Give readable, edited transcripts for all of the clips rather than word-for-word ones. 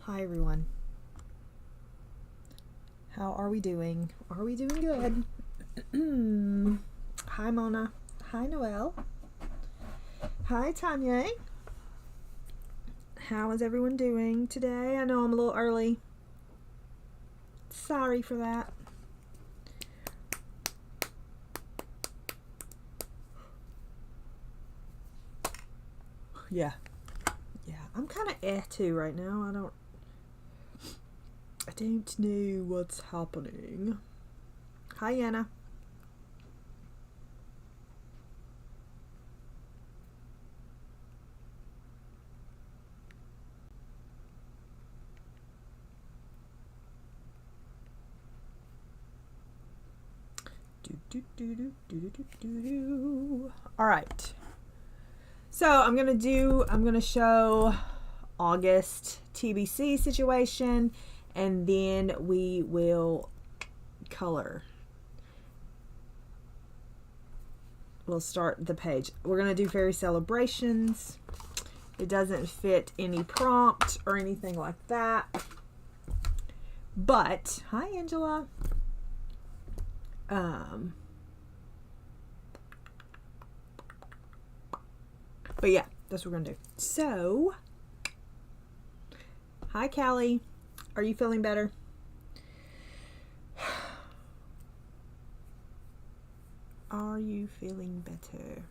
Hi everyone. How are we doing? Are we doing good? Hi Mona. Hi Noelle. Hi Tanya. How is everyone doing today? I know I'm a little early. Sorry for that. Yeah. I'm kind of too right now. I don't know what's happening. Hi Anna. All right. So I'm gonna show August TBC situation, and then we will color. We'll start the page. We're gonna do fairy celebrations. It doesn't fit any prompt or anything like that. But hi Angela. But yeah, that's what we're gonna do. So, hi Callie. Are you feeling better? Are you feeling better?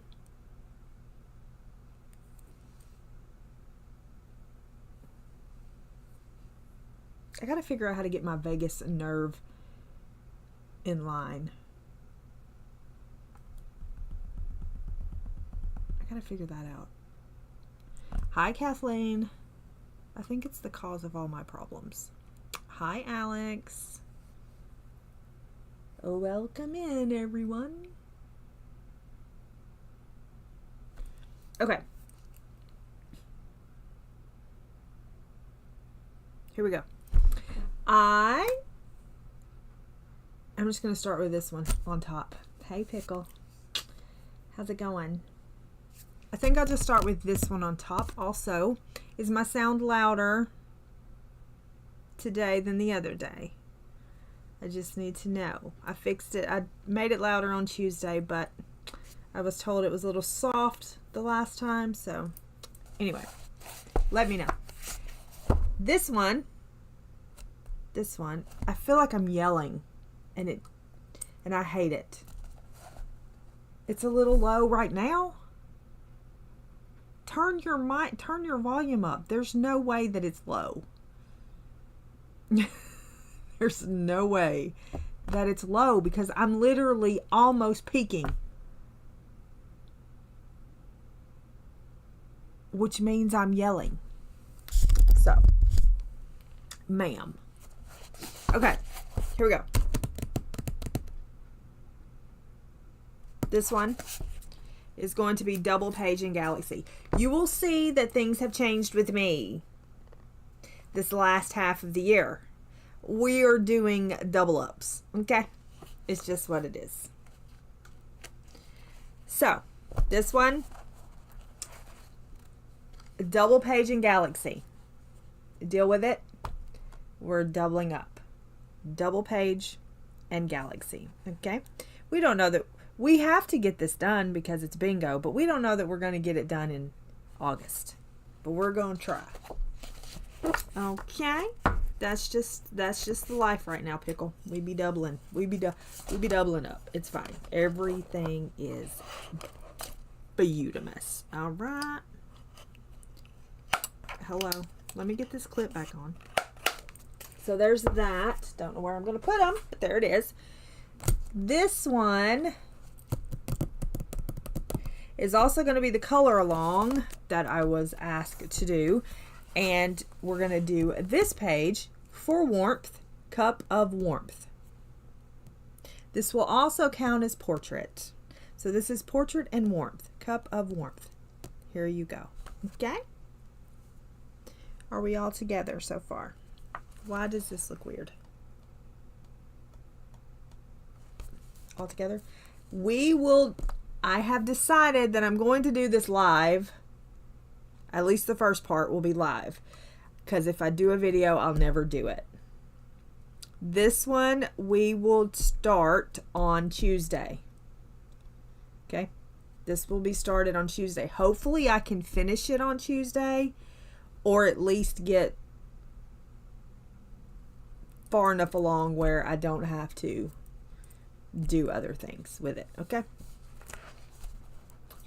I gotta figure out how to get my vagus nerve in line. I gotta figure that out. Hi Kathleen. I think it's the cause of all my problems. Hi Alex. Welcome in everyone. Okay. Here we go. I'm just going to start with this one on top. Hey Pickle. How's it going? I think I'll just start with this one on top. Also, is my sound louder today than the other day? I just need to know. I fixed it. I made it louder on Tuesday, but I was told it was a little soft the last time. So anyway, let me know. This one, I feel like I'm yelling, and I hate it. It's a little low right now. Turn your volume up. There's no way that it's low. There's no way that it's low because I'm literally almost peaking. Which means I'm yelling. So, ma'am. Okay, here we go. This one is going to be double page in Galaxy. You will see that things have changed with me this last half of the year. We are doing double ups, okay? It's just what it is. So, this one, double page in Galaxy. Deal with it. We're doubling up. Double page and Galaxy, okay? We don't know that we have to get this done because it's bingo, but we don't know that we're going to get it done in August. But we're going to try. Okay? That's just the life right now, Pickle. We be doubling. We be doubling up. It's fine. Everything is beautimous. All right. Hello. Let me get this clip back on. So there's that. Don't know where I'm going to put them, but there it is. This one is also going to be the color along that I was asked to do. And we're going to do this page for warmth, cup of warmth. This will also count as portrait. So this is portrait and warmth, cup of warmth. Here you go. Okay? Are we all together so far? Why does this look weird? All together? I have decided that I'm going to do this live. At least the first part will be live. because if I do a video, I'll never do it. This one we will start on Tuesday. Okay, this will be started on Tuesday. Hopefully I can finish it on Tuesday, or at least get far enough along where I don't have to do other things with it. Okay,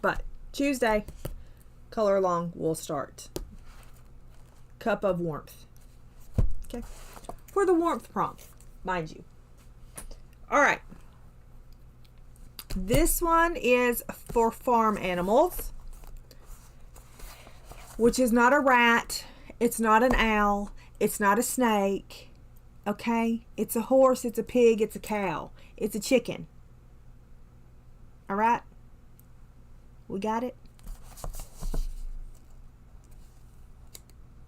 but Tuesday, color along will start. Cup of warmth. Okay, for the warmth prompt, mind you. All right, this one is for farm animals, which is not a rat, it's not an owl, it's not a snake. Okay, it's a horse, it's a pig, it's a cow, it's a chicken. All right, we got it.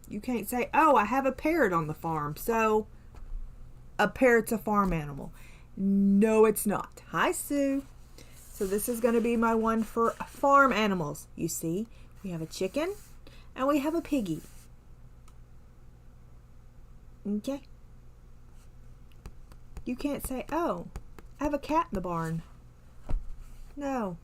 You can't say, oh, I have a parrot on the farm, so a parrot's a farm animal. No, it's not. Hi, Sue. So this is going to be my one for farm animals. You see, we have a chicken and we have a piggy. Okay. You can't say, oh, I have a cat in the barn. No.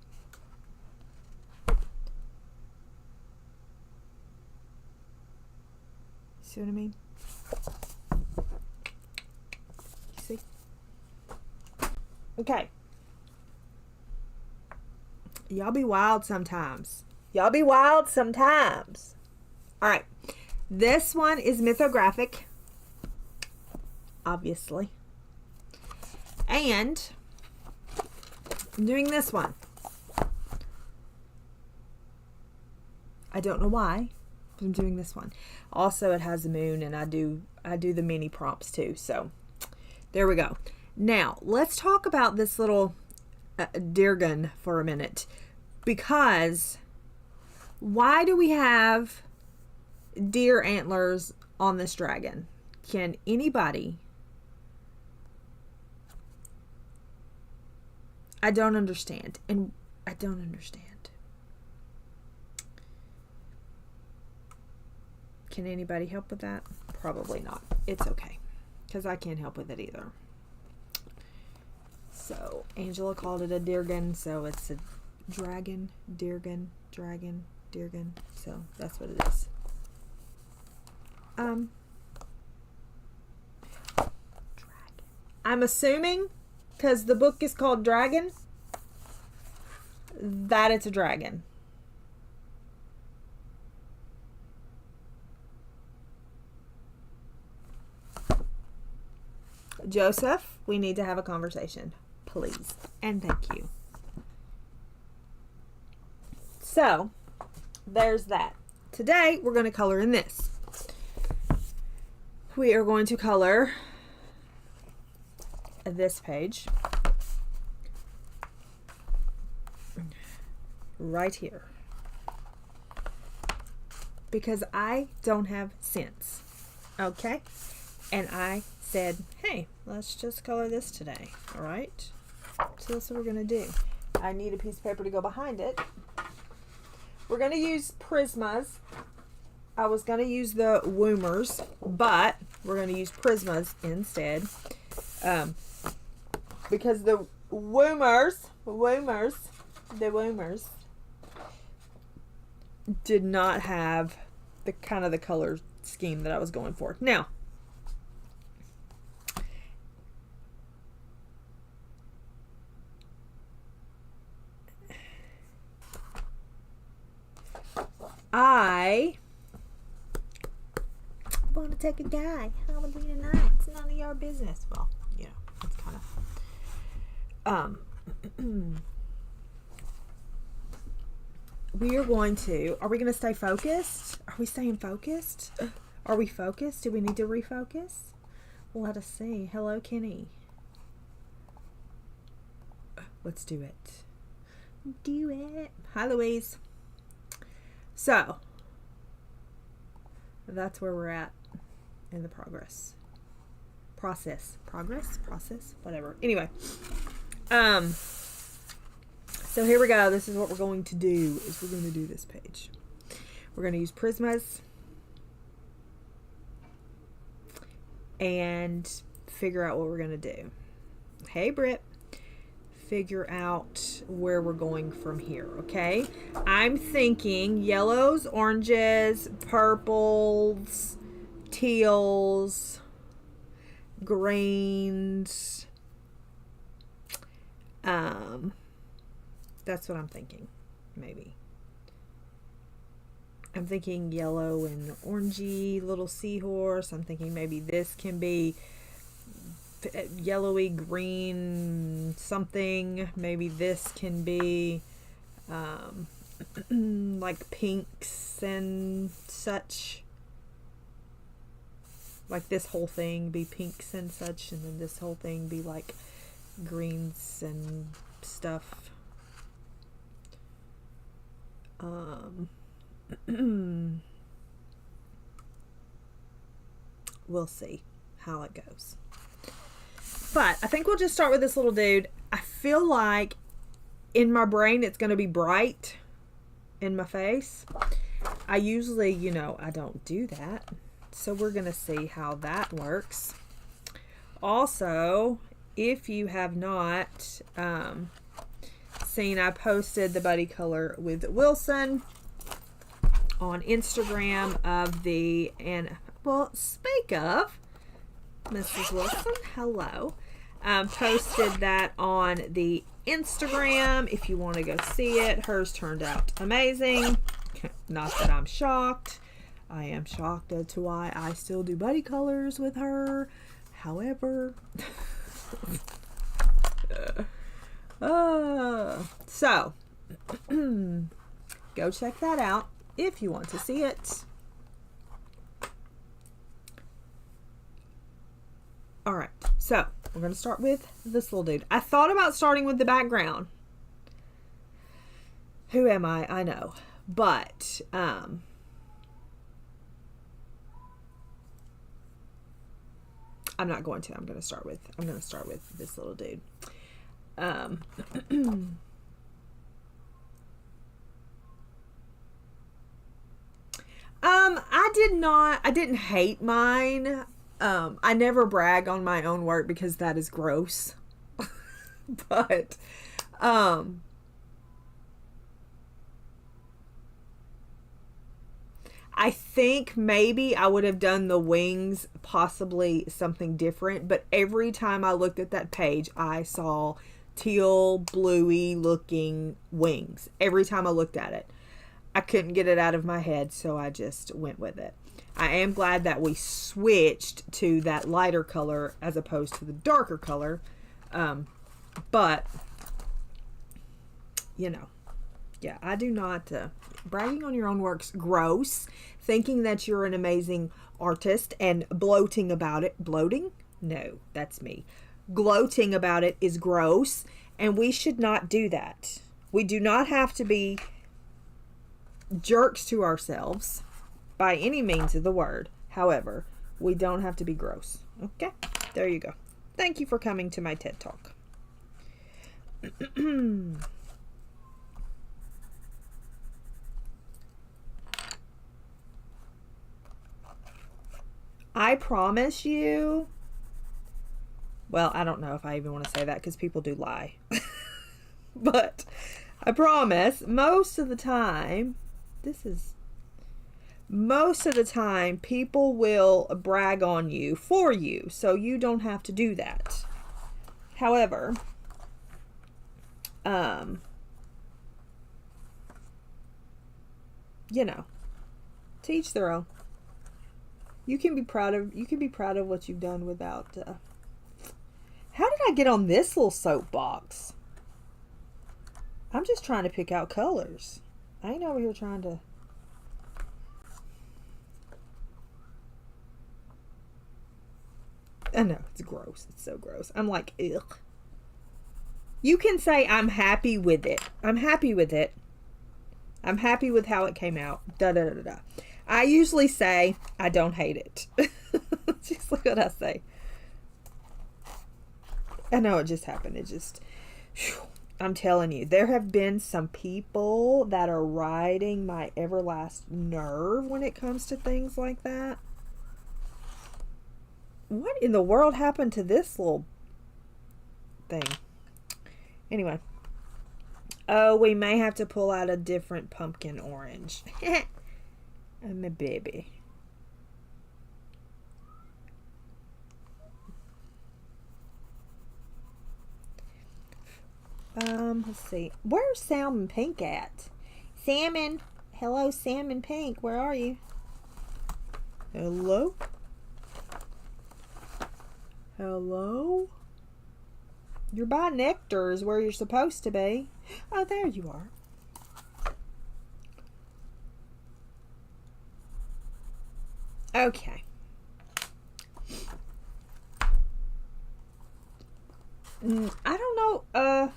See what I mean? You see? Okay. Y'all be wild sometimes. Y'all be wild sometimes. All right. This one is Mythographic, obviously. And I'm doing this one. I don't know why, but I'm doing this one. Also, it has a moon, and I do the mini prompts too. So there we go. Now let's talk about this little deer gun for a minute, because why do we have deer antlers on this dragon? Can anybody? I don't understand, and I don't understand. Can anybody help with that? Probably not. It's okay, because I can't help with it either. So Angela called it a deer gun, so it's a dragon, deer gun, dragon, deer gun. So that's what it is. Dragon. I'm assuming, because the book is called Dragon, that it's a dragon. Joseph, we need to have a conversation, please, and thank you. So there's that. Today we're going to color in this. We are going to color this page right here, because I don't have sense. Okay, and I said, hey, let's just color this today. All right, so that's what we're gonna do. I need a piece of paper to go behind it. We're gonna use Prismas. I was gonna use the Woomers, but we're gonna use Prismas instead, because the Woomers did not have the kind of the color scheme that I was going for. Now, I want to take a guy. Halloween night. It's none of your business. Well, you know, it's kind of we are going to, are we going to stay focused? Are we staying focused? Are we focused? Do we need to refocus? Let us see. Hello, Kenny. Let's do it. Do it. Hi, Louise. So, that's where we're at in the process, whatever. Anyway, so here we go. This is what we're going to do, is we're going to do this page. We're going to use Prismas. and figure out what we're going to do. Hey, Britt. Figure out where we're going from here, okay? I'm thinking yellows, oranges, purples, teals, greens. That's what I'm thinking, maybe. I'm thinking yellow and orangey little seahorse. I'm thinking maybe this can be yellowy green something. Maybe this can be like pinks and such. Like this whole thing be pinks and such, and then this whole thing be like greens and stuff. We'll see how it goes. But I think we'll just start with this little dude. I feel like in my brain it's going to be bright in my face. I usually, you know, I don't do that. So we're going to see how that works. Also, if you have not seen, I posted the Buddy Color with Wilson on Instagram of the, and well, speak of Mrs. Wilson, hello. Posted that on the Instagram if you want to go see it. Hers turned out amazing. Not that I'm shocked. I am shocked as to why I still do Buddy Colors with her. However, so go check that out if you want to see it. All right, so we're going to start with this little dude. I thought about starting with the background. Who am I? I know, but I'm not going to. I'm going to start with this little dude. I didn't hate mine. I never brag on my own work because that is gross. But I think maybe I would have done the wings possibly something different, but every time I looked at that page, I saw teal, bluey looking wings. Every time I looked at it, I couldn't get it out of my head, so I just went with it. I am glad that we switched to that lighter color as opposed to the darker color. But, you know, yeah, I do not, bragging on your own work's gross. Thinking that you're an amazing artist and bloating about it. Bloating? No, that's me. Gloating about it is gross, and we should not do that. We do not have to be jerks to ourselves by any means of the word. However, we don't have to be gross. Okay? There you go. Thank you for coming to my TED Talk. I promise you, well, I don't know if I even want to say that because people do lie. But I promise most of the time, people will brag on you for you, so you don't have to do that. However, you know, to each their own. You can be proud of what you've done without how did I get on this little soapbox? I'm just trying to pick out colors. I ain't over here trying to. I know, it's gross. It's so gross. I'm like, ugh. You can say I'm happy with it. I'm happy with it. I'm happy with how it came out. Da da da da. I usually say I don't hate it. Just like what I say. I know it just happened. It just, whew, I'm telling you, there have been some people that are riding my everlasting nerve when it comes to things like that. What in the world happened to this little thing? Anyway. Oh, we may have to pull out a different pumpkin orange. Oh, my baby. Let's see. Where's Salmon Pink at? Salmon. Hello, Salmon Pink. Where are you? Hello? Hello? You're by Nectar's where you're supposed to be. Oh, there you are. Okay. I don't know.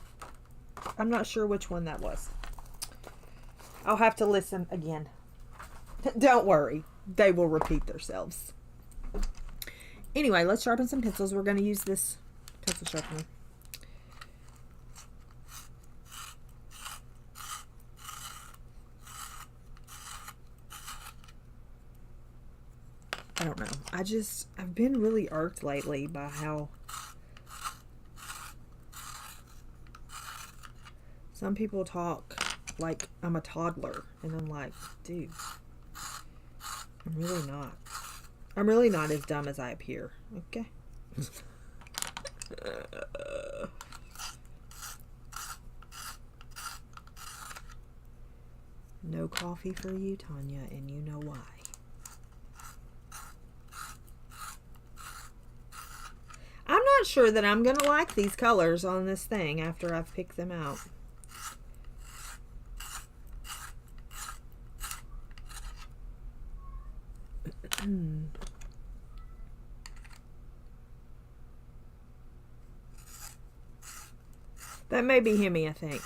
I'm not sure which one that was. I'll have to listen again. Don't worry. They will repeat themselves. Anyway, let's sharpen some pencils. We're going to use this pencil sharpener. I don't know. I've been really irked lately by how some people talk like I'm a toddler. And I'm like, dude, I'm really not. I'm really not as dumb as I appear. Okay? No coffee for you, Tanya, and you know why. I'm not sure that I'm going to like these colors on this thing after I've picked them out. That may be Hemi, I think.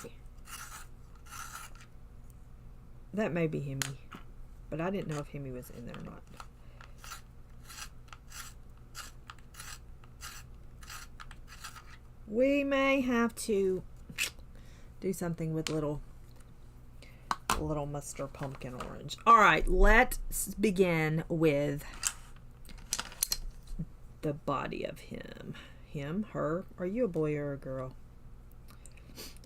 That may be Hemi. But I didn't know if Hemi was in there or not. We may have to do something with little Mr. Pumpkin Orange. All right, let's begin with the body of him. Him, her. Are you a boy or a girl?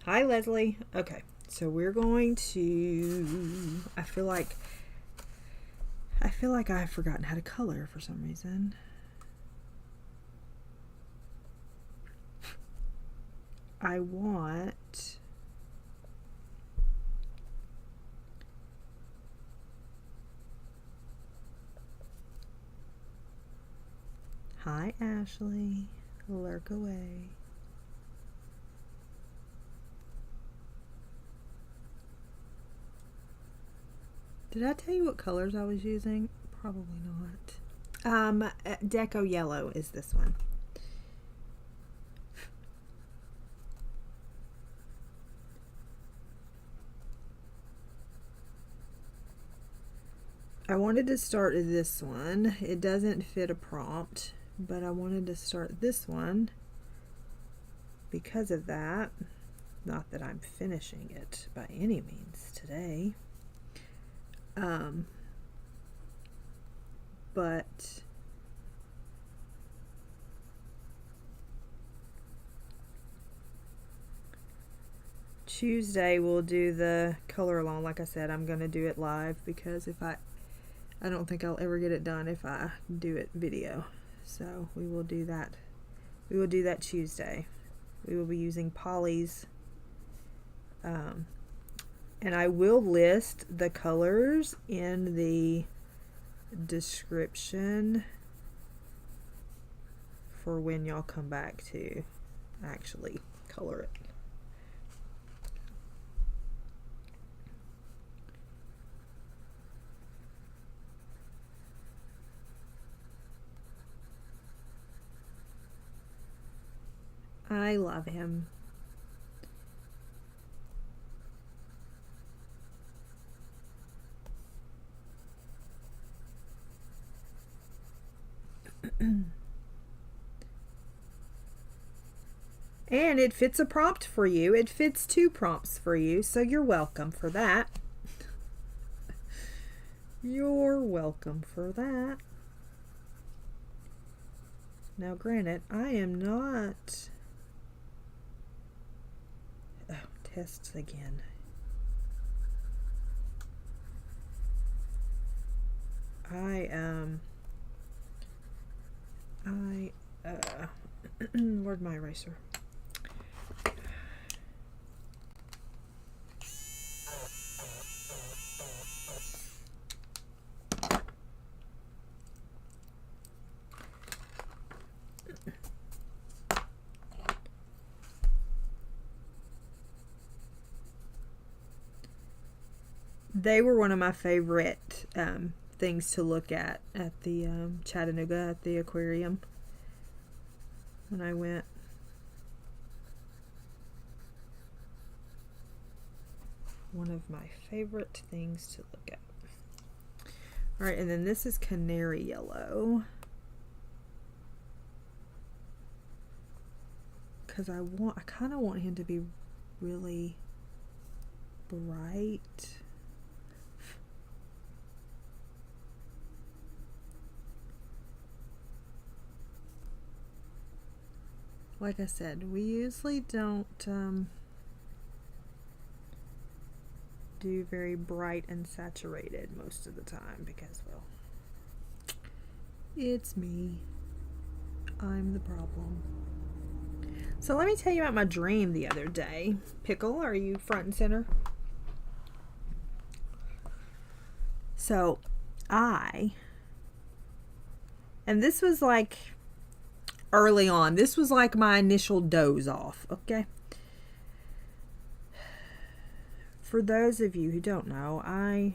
Hi, Leslie. Okay, so we're going to... I feel like I've forgotten how to color for some reason. I want... Hi, Ashley. Lurk away. Did I tell you what colors I was using? Probably not. Deco Yellow is this one. I wanted to start this one. It doesn't fit a prompt, but I wanted to start this one because of that. Not that I'm finishing it by any means today. But Tuesday we'll do the color along. Like I said, I'm going to do it live because if I don't think I'll ever get it done if I do it video. So we will do that. We will do that Tuesday. We will be using Polly's. And I will list the colors in the description for when y'all come back to actually color it. I love him. And it fits a prompt for you. It fits 2 prompts for you, so you're welcome for that. You're welcome for that. Now granted, I am not... Oh, tests again. Where'd my eraser? They were one of my favorite things to look at the Chattanooga at the aquarium when I went. One of my favorite things to look at. All right, and then this is canary yellow. Because I kind of want him to be really bright. Like I said, we usually don't do very bright and saturated most of the time because, well, it's me. I'm the problem. So let me tell you about my dream the other day. Pickle, are you front and center? So and this was like early on. This was like my initial doze off, okay? For those of you who don't know, I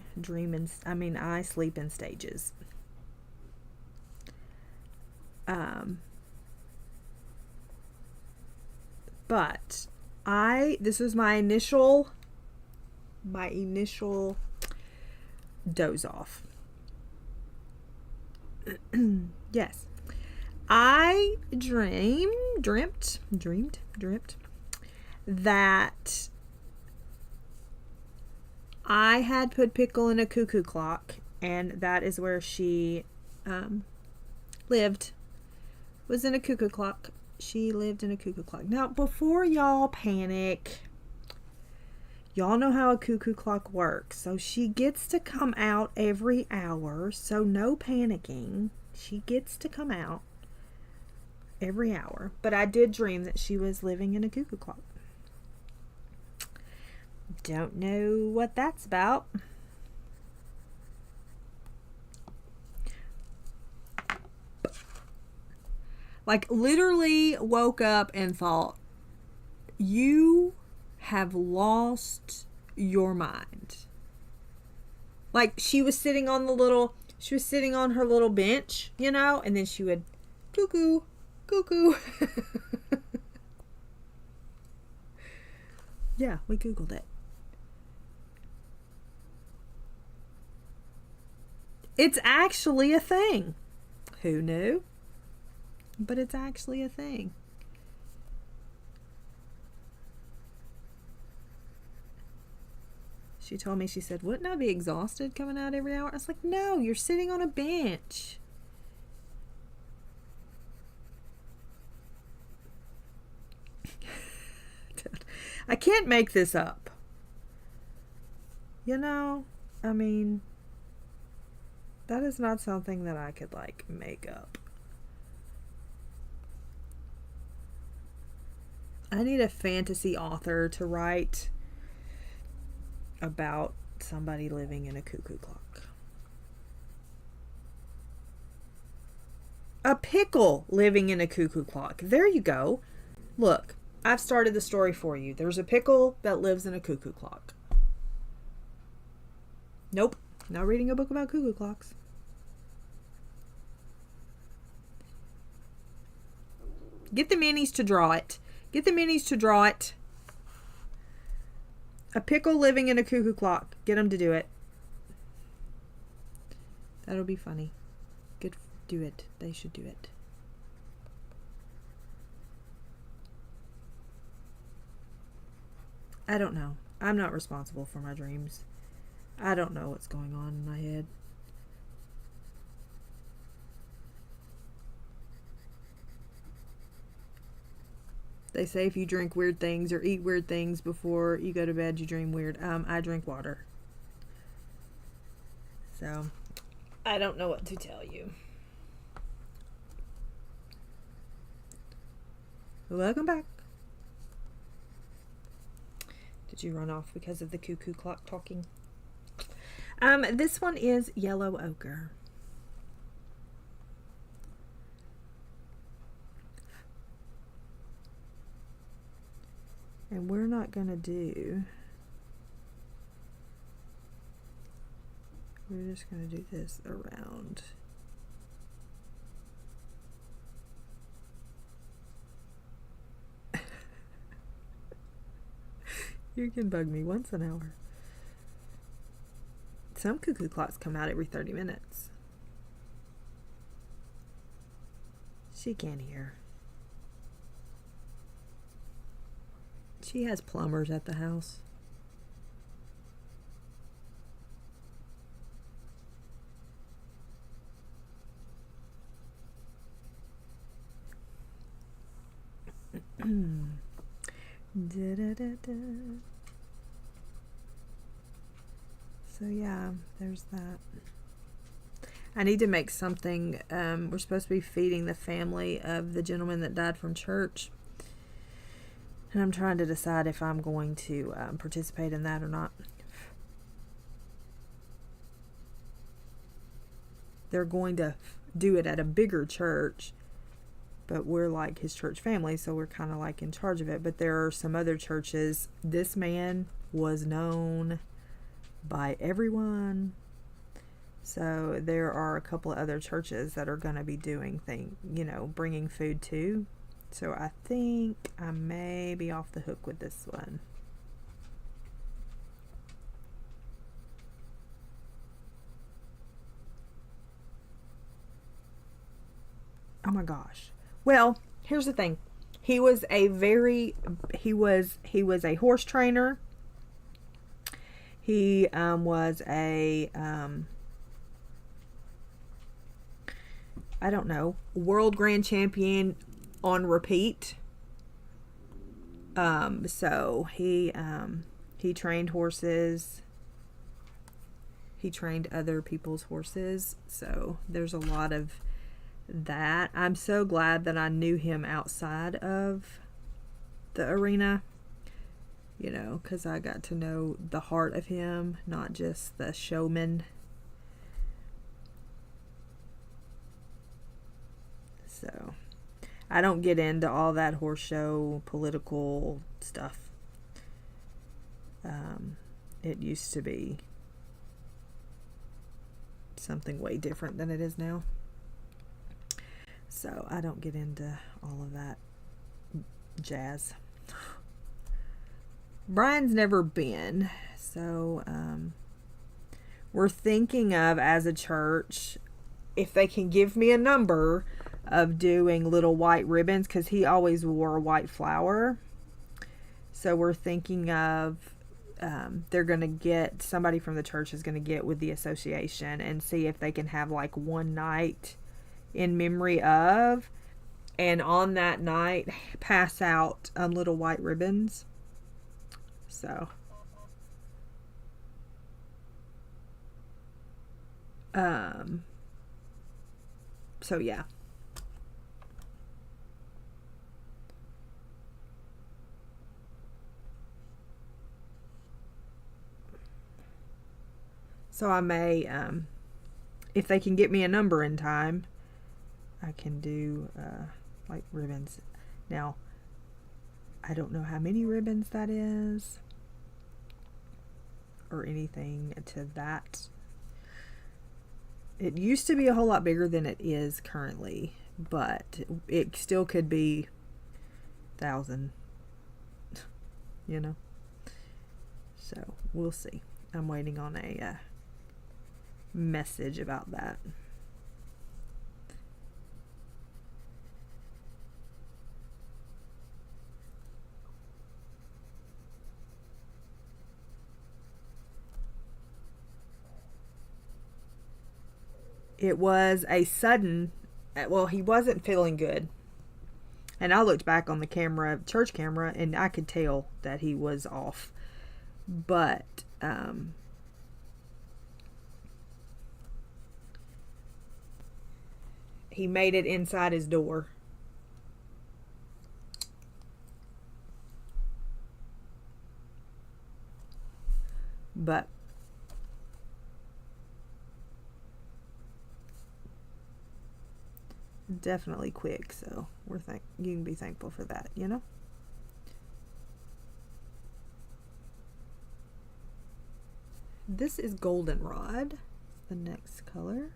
sleep in stages. But this was my initial doze off. Yes. I dreamt that I had put Pickle in a cuckoo clock, and that is where she lived. Was in a cuckoo clock. She lived in a cuckoo clock. Now, before y'all panic, y'all know how a cuckoo clock works. So she gets to come out every hour. So no panicking. She gets to come out every hour. But I did dream that she was living in a cuckoo clock. Don't know what that's about. Like, literally woke up and thought, you have lost your mind. Like, she was sitting on her little bench, you know, and then she would cuckoo, cuckoo. Yeah, we Googled it. It's actually a thing. Who knew? But it's actually a thing. She told me, she said, wouldn't I be exhausted coming out every hour? I was like, no, you're sitting on a bench. I can't make this up. You know, I mean, that is not something that I could, like, make up. I need a fantasy author to write about somebody living in a cuckoo clock. A pickle living in a cuckoo clock. There you go. Look, I've started the story for you. There's a pickle that lives in a cuckoo clock. Nope, not reading a book about cuckoo clocks. Get the minis to draw it. Get the minis to draw it. A pickle living in a cuckoo clock. Get them to do it. That'll be funny. Good. Do it. They should do it. I don't know. I'm not responsible for my dreams. I don't know what's going on in my head. They say if you drink weird things or eat weird things before you go to bed, you dream weird. I drink water. So, I don't know what to tell you. Welcome back. Did you run off because of the cuckoo clock talking? This one is yellow ochre. And we're not gonna do, we're just gonna do this around. You can bug me once an hour. Some cuckoo clocks come out every 30 minutes. She can't hear. She has plumbers at the house. Da, da, da, da. So yeah, there's that. I need to make something. We're supposed to be feeding the family of the gentleman that died from church. And I'm trying to decide if I'm going to participate in that or not. They're going to do it at a bigger church, but we're like his church family, so we're kind of like in charge of it. But there are some other churches. This man was known by everyone. So there are a couple of other churches that are going to be doing bringing food to. So I think I may be off the hook with this one. Oh my gosh. Well, here's the thing. He was a horse trainer. He was a I don't know, world grand champion on repeat. So he trained horses. He trained other people's horses. So there's a lot of that. I'm so glad that I knew him outside of the arena, because I got to know the heart of him, not just the showman. So I don't get into all that horse show political stuff. It used to be something way different than it is now. So I don't get into all of that jazz. Brian's never been. So we're thinking of, as a church, if they can give me a number, of doing little white ribbons, because he always wore a white flower. So we're thinking of they're going to get, somebody from the church is going to get with the association and see if they can have like one night in memory of, and on that night pass out little white ribbons. So yeah. So I may, if they can get me a number in time, I can do like ribbons. Now, I don't know how many ribbons that is or anything to that. It used to be a whole lot bigger than it is currently, but it still could be 1,000, So we'll see. I'm waiting on a message about that. It was a sudden, well, he wasn't feeling good. And I looked back on the camera, church camera, and I could tell that he was off. But he made it inside his door. But definitely quick, so you can be thankful for that, you know. This is goldenrod, the next color.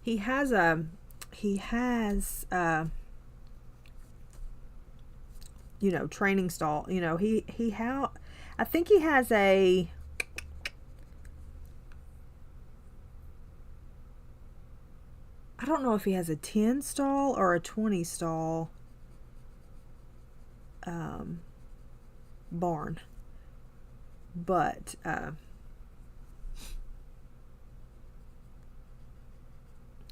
He has you know, training stall, you know, I think he has a, I don't know if he has a 10 stall or a 20 stall barn, but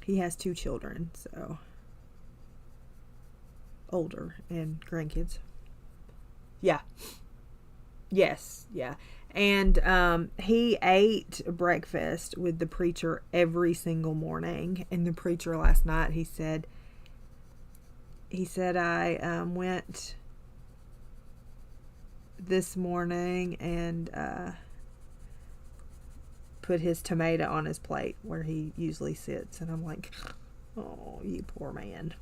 he has 2 children, so older, and grandkids. Yeah. Yes, yeah. And he ate breakfast with the preacher every single morning. And the preacher last night, he said I went this morning and put his tomato on his plate where he usually sits. And I'm like, oh, you poor man.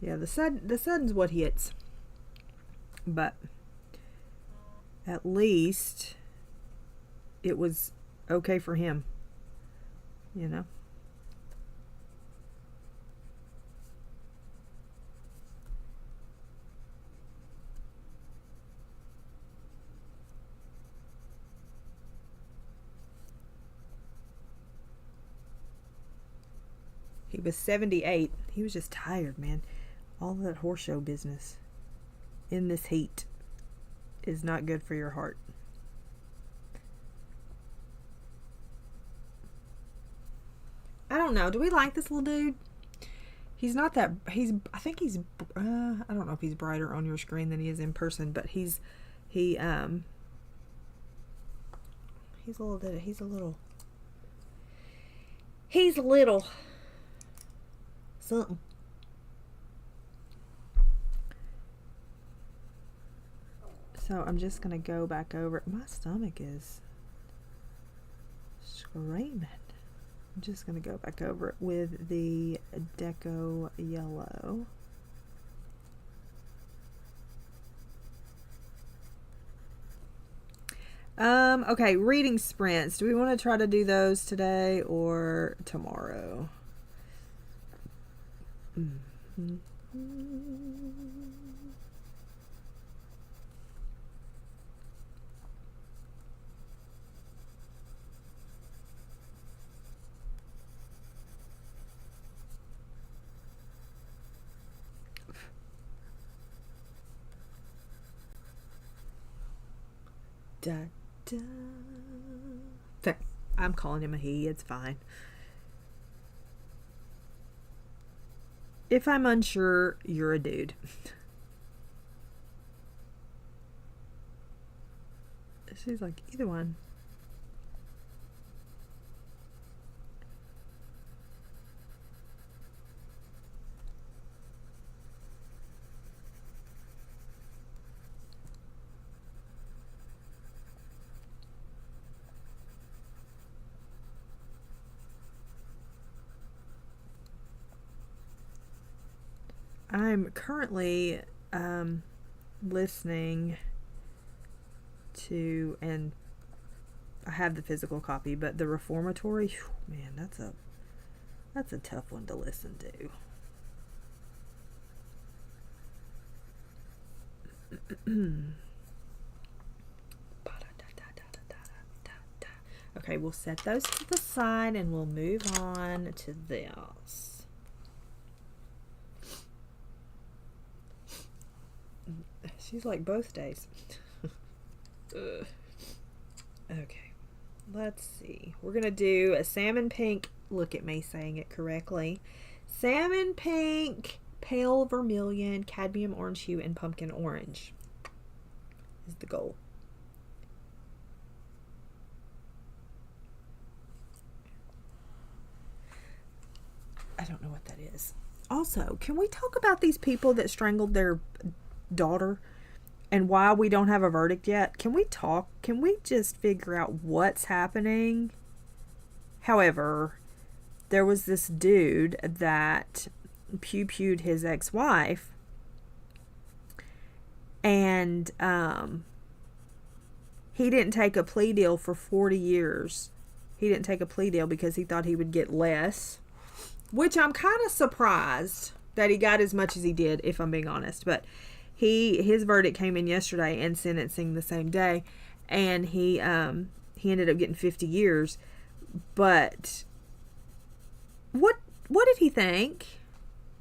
Yeah, the sun's what hits. But at least it was okay for him, you know. He was 78. He was just tired, man. All that horse show business in this heat is not good for your heart. I don't know. Do we like this little dude? He's not that, I think he's, I don't know if he's brighter on your screen than he is in person, but he's a little something. So I'm just going to go back over it. My stomach is screaming. I'm just going to go back over it with the Deco Yellow. Okay, reading sprints. Do we want to try to do those today or tomorrow? Mm-hmm. Da, da. I'm calling him a he. It's fine. If I'm unsure, you're a dude. She's like, either one. I'm currently listening to, and I have the physical copy, but the Reformatory, man, That's a tough one to listen to. Okay, we'll set those to the side and we'll move on to this. She's like both days. Okay, let's see. We're going to do a salmon pink. Look at me saying it correctly. Salmon pink, pale vermilion, cadmium orange hue, and pumpkin orange is the goal. I don't know what that is. Also, can we talk about these people that strangled their daughter and why we don't have a verdict yet? Can we talk? Can we just figure out what's happening? However, there was this dude that pew-pewed his ex-wife, and he didn't take a plea deal for 40 years. He didn't take a plea deal because he thought he would get less, which I'm kind of surprised that he got as much as he did, if I'm being honest. But his verdict came in yesterday and sentencing the same day, and he ended up getting 50 years. But what did he think?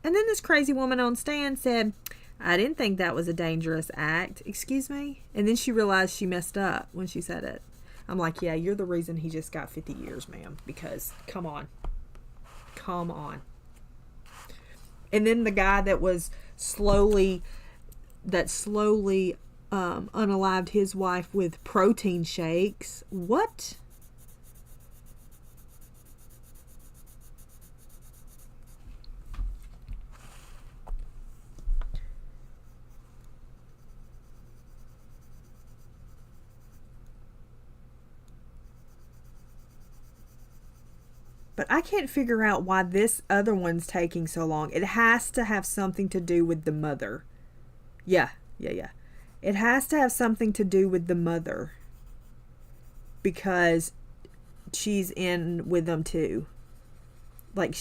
And then this crazy woman on stand said, I didn't think that was a dangerous act. Excuse me? And then she realized she messed up when she said it. I'm like, yeah, you're the reason he just got 50 years, ma'am. Because, come on. Come on. And then the guy that was slowly unalived his wife with protein shakes. What? But I can't figure out why this other one's taking so long. It has to have something to do with the mother. Yeah. It has to have something to do with the mother. Because she's in with them too. Like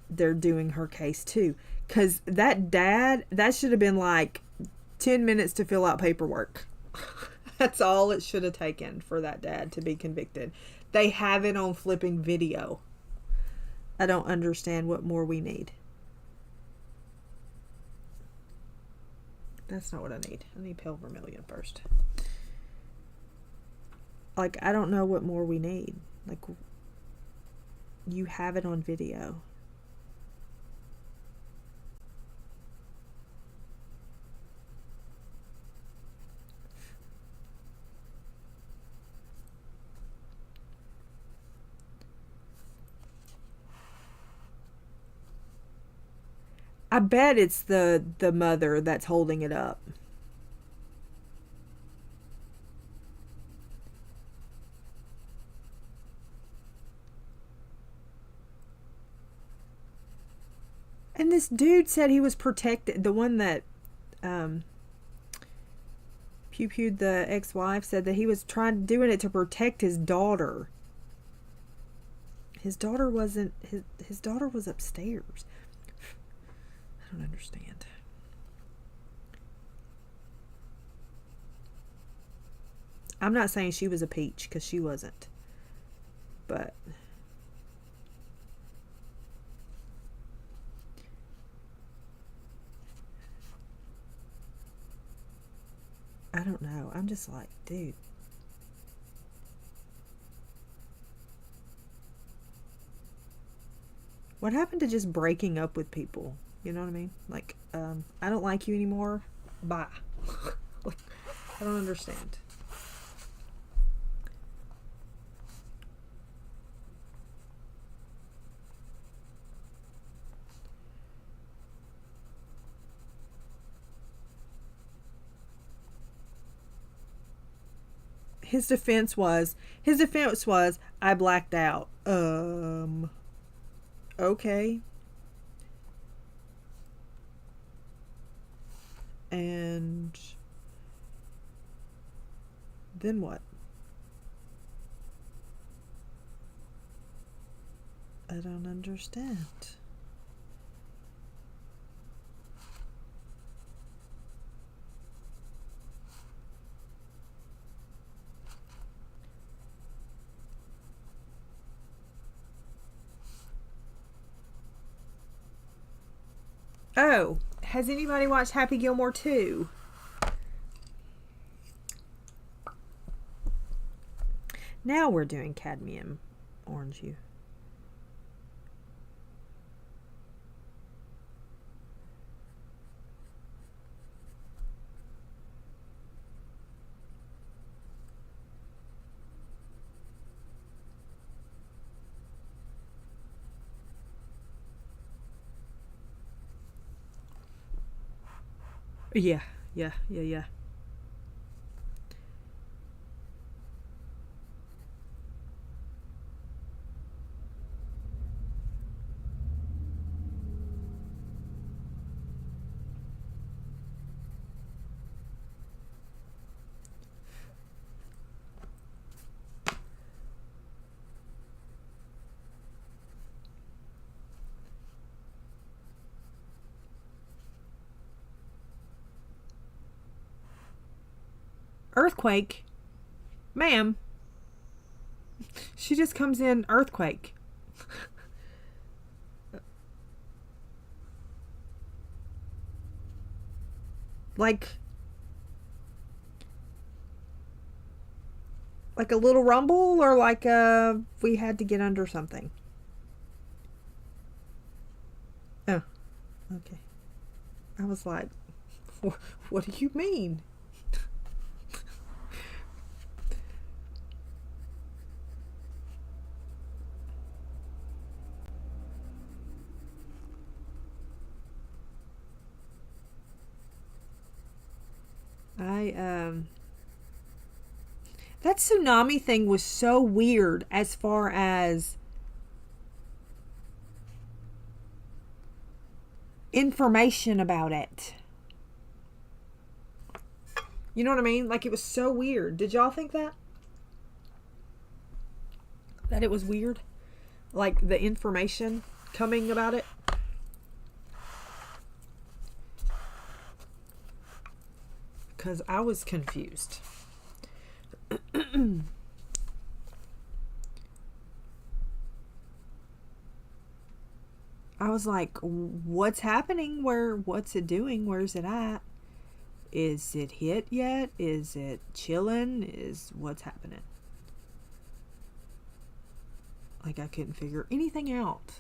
they're doing her case too. Because that dad, that should have been like 10 minutes to fill out paperwork. That's all it should have taken for that dad to be convicted. They have it on flipping video. I don't understand what more we need. That's not what I need. I need pale vermilion first. Like, I don't know what more we need. Like, you have it on video. I bet it's the mother that's holding it up. And this dude said he was protected. The one that pew-pewed the ex-wife said that he was doing it to protect his daughter. His daughter wasn't. His daughter was upstairs. I don't understand. I'm not saying she was a peach, because she wasn't. But I don't know. I'm just like, dude. What happened to just breaking up with people? You know what I mean? Like, I don't like you anymore. Bye. Like, I don't understand. His defense was, I blacked out. Okay. And then what? I don't understand. Oh, has anybody watched Happy Gilmore 2? Now we're doing cadmium orange hue. Yeah. Earthquake? Ma'am. She just comes in earthquake. Like a little rumble, or like we had to get under something? Oh, okay. I was like, what do you mean? That tsunami thing was so weird as far as information about it. You know what I mean? Like, it was so weird. Did y'all think that? That it was weird? Like, the information coming about it? Because I was confused. I was like, what's happening? What's it doing? Where's it at? Is it hit yet? Is it chilling? What's happening? Like, I couldn't figure anything out.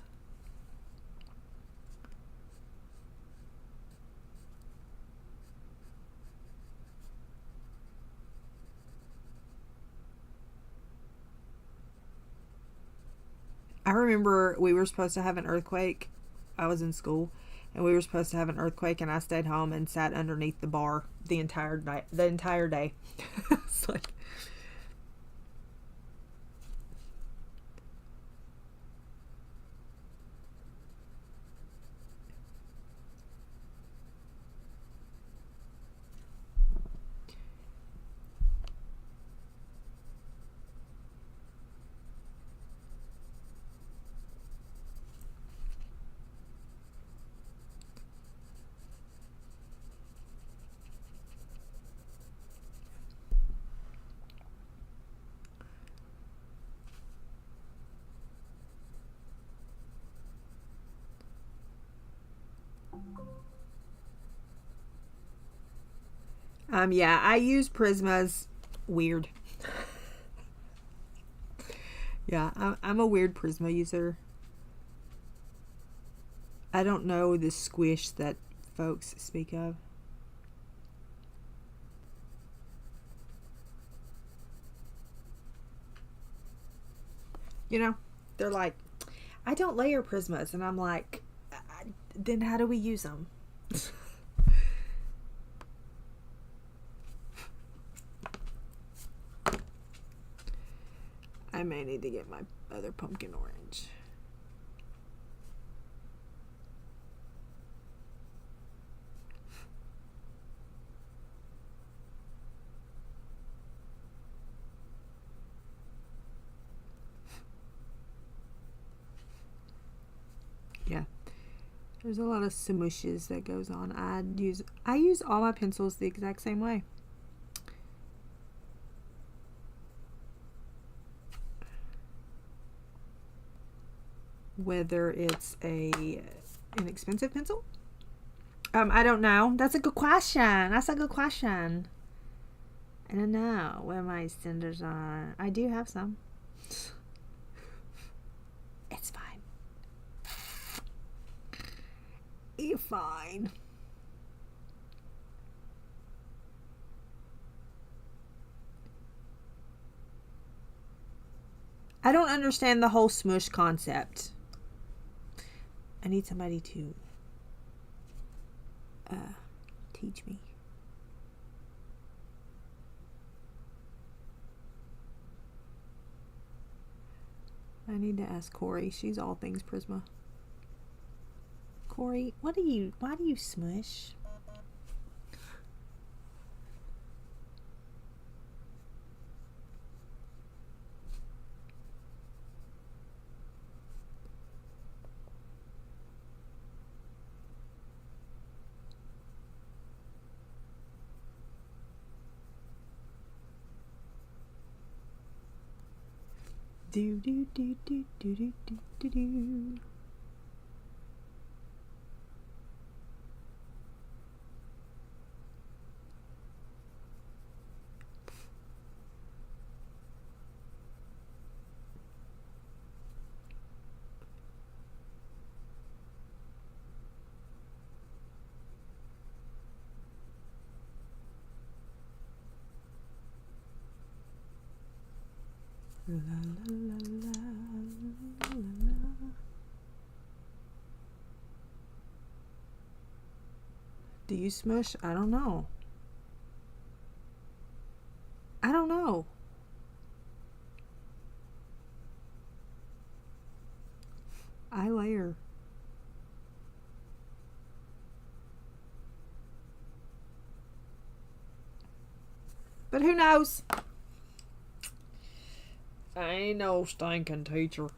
I remember we were supposed to have an earthquake. I was in school, and we were supposed to have an earthquake, and I stayed home and sat underneath the bar the entire night, the entire day. It's like, yeah, I use Prismas. Weird. Yeah, I'm a weird Prisma user. I don't know the squish that folks speak of. You know, they're like, I don't layer Prismas, and I'm like, then how do we use them? I may need to get my other pumpkin orange. Yeah. There's a lot of smooshes that goes on. I use all my pencils the exact same way. Whether it's an expensive pencil. I don't know. That's a good question. That's a good question. I don't know where my cinders are. I do have some. It's fine. You're fine. I don't understand the whole smush concept. I need somebody to teach me. I need to ask Corey. She's all things Prisma. Corey, why do you smush? Do do do do do do do do do. La, la, la, la, la, la. Do you smush? I don't know. I don't know. I layer. But who knows? I ain't no stinking teacher.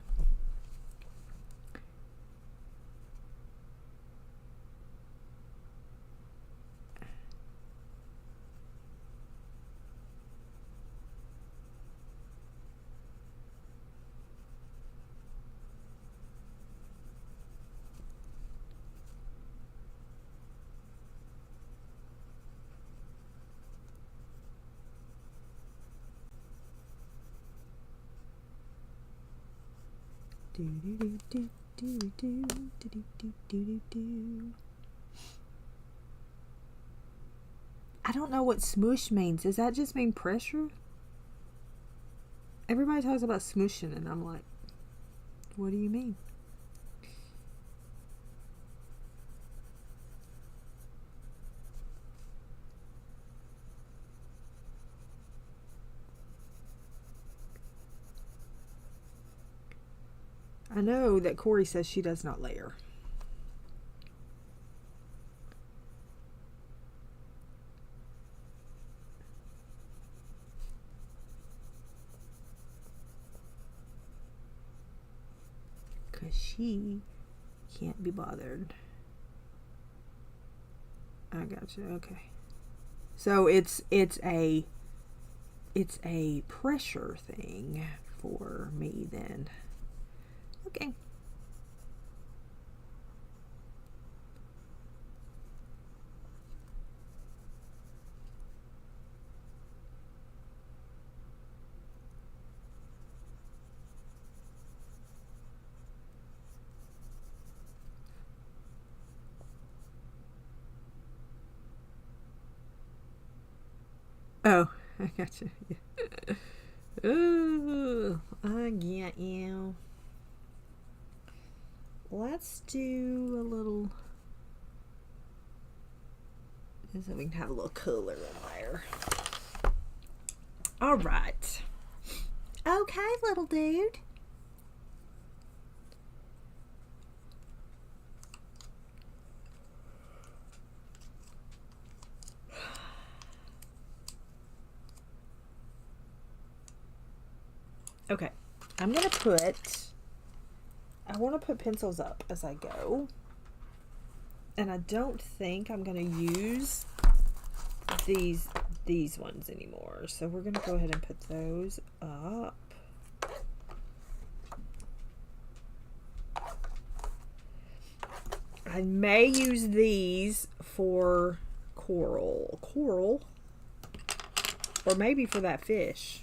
Do do do do do do do do do do. I don't know what smoosh means. Does that just mean pressure? Everybody talks about smooshing, and I'm like, what do you mean? I know that Corey says she does not layer. Because she can't be bothered. I gotcha. Okay. So it's a pressure thing for me then. Okay. Oh, I gotcha. Yeah. Ooh, I get you. Let's do a little, so we can have a little color in there. All right. Okay, little dude. Okay, I'm gonna put I want to put pencils up as I go. And I don't think I'm going to use these ones anymore. So we're going to go ahead and put those up. I may use these for coral, or maybe for that fish.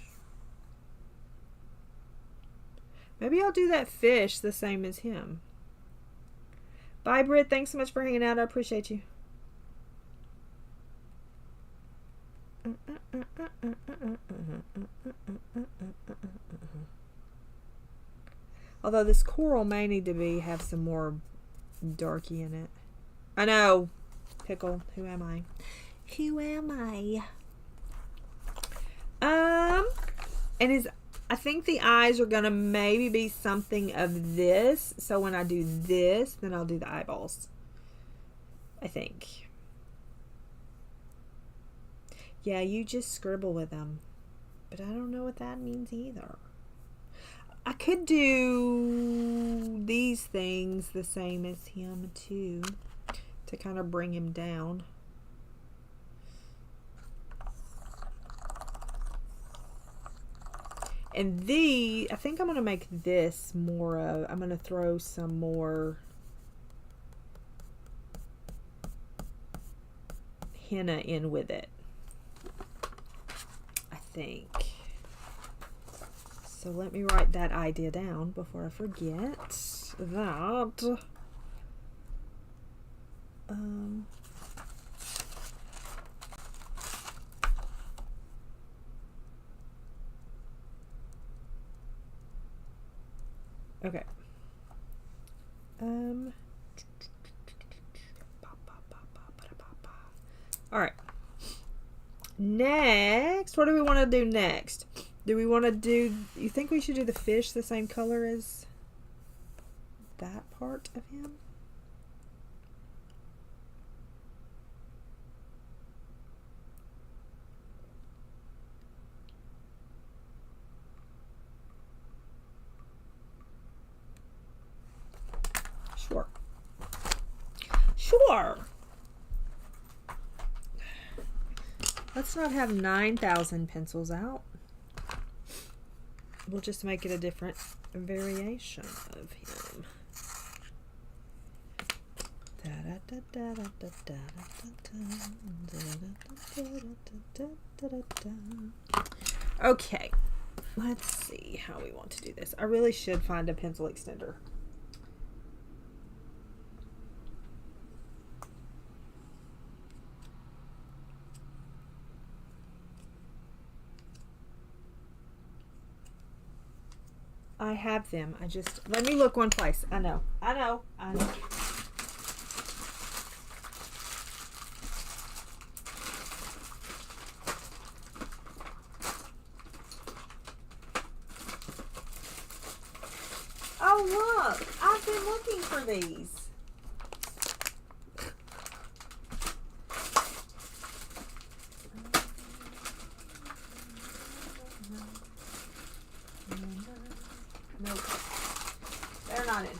Maybe I'll do that fish the same as him. Bye, Britt. Thanks so much for hanging out. I appreciate you. Although this coral may need to have some more darky in it. I know. Pickle. Who am I? Who am I? And I think the eyes are gonna maybe be something of this. So when I do this, then I'll do the eyeballs. I think. Yeah, you just scribble with them. But I don't know what that means either. I could do these things the same as him too, to kind of bring him down. And I think I'm going to make this more of, I'm going to throw some more henna in with it, I think. So let me write that idea down before I forget that. Okay. All right. Next, what do we want to do next? Do we want to do, you think we should do the fish the same color as that part of him? Sure. Sure. Let's not have 9,000 pencils out. We'll just make it a different variation of him. Okay, let's see how we want to do this. I really should find a pencil extender. I have them. Let me look one place. I know. Oh, look. I've been looking for these. Nope. They're not in here.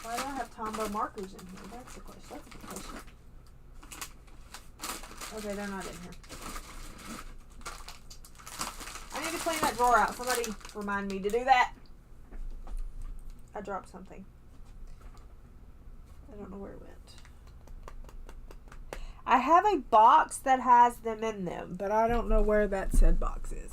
Why do I have Tombow markers in here? That's the question. That's the question. Okay, they're not in here. I need to clean that drawer out. Somebody remind me to do that. I dropped something. I don't know where it went. I have a box that has them in them, but I don't know where that said box is.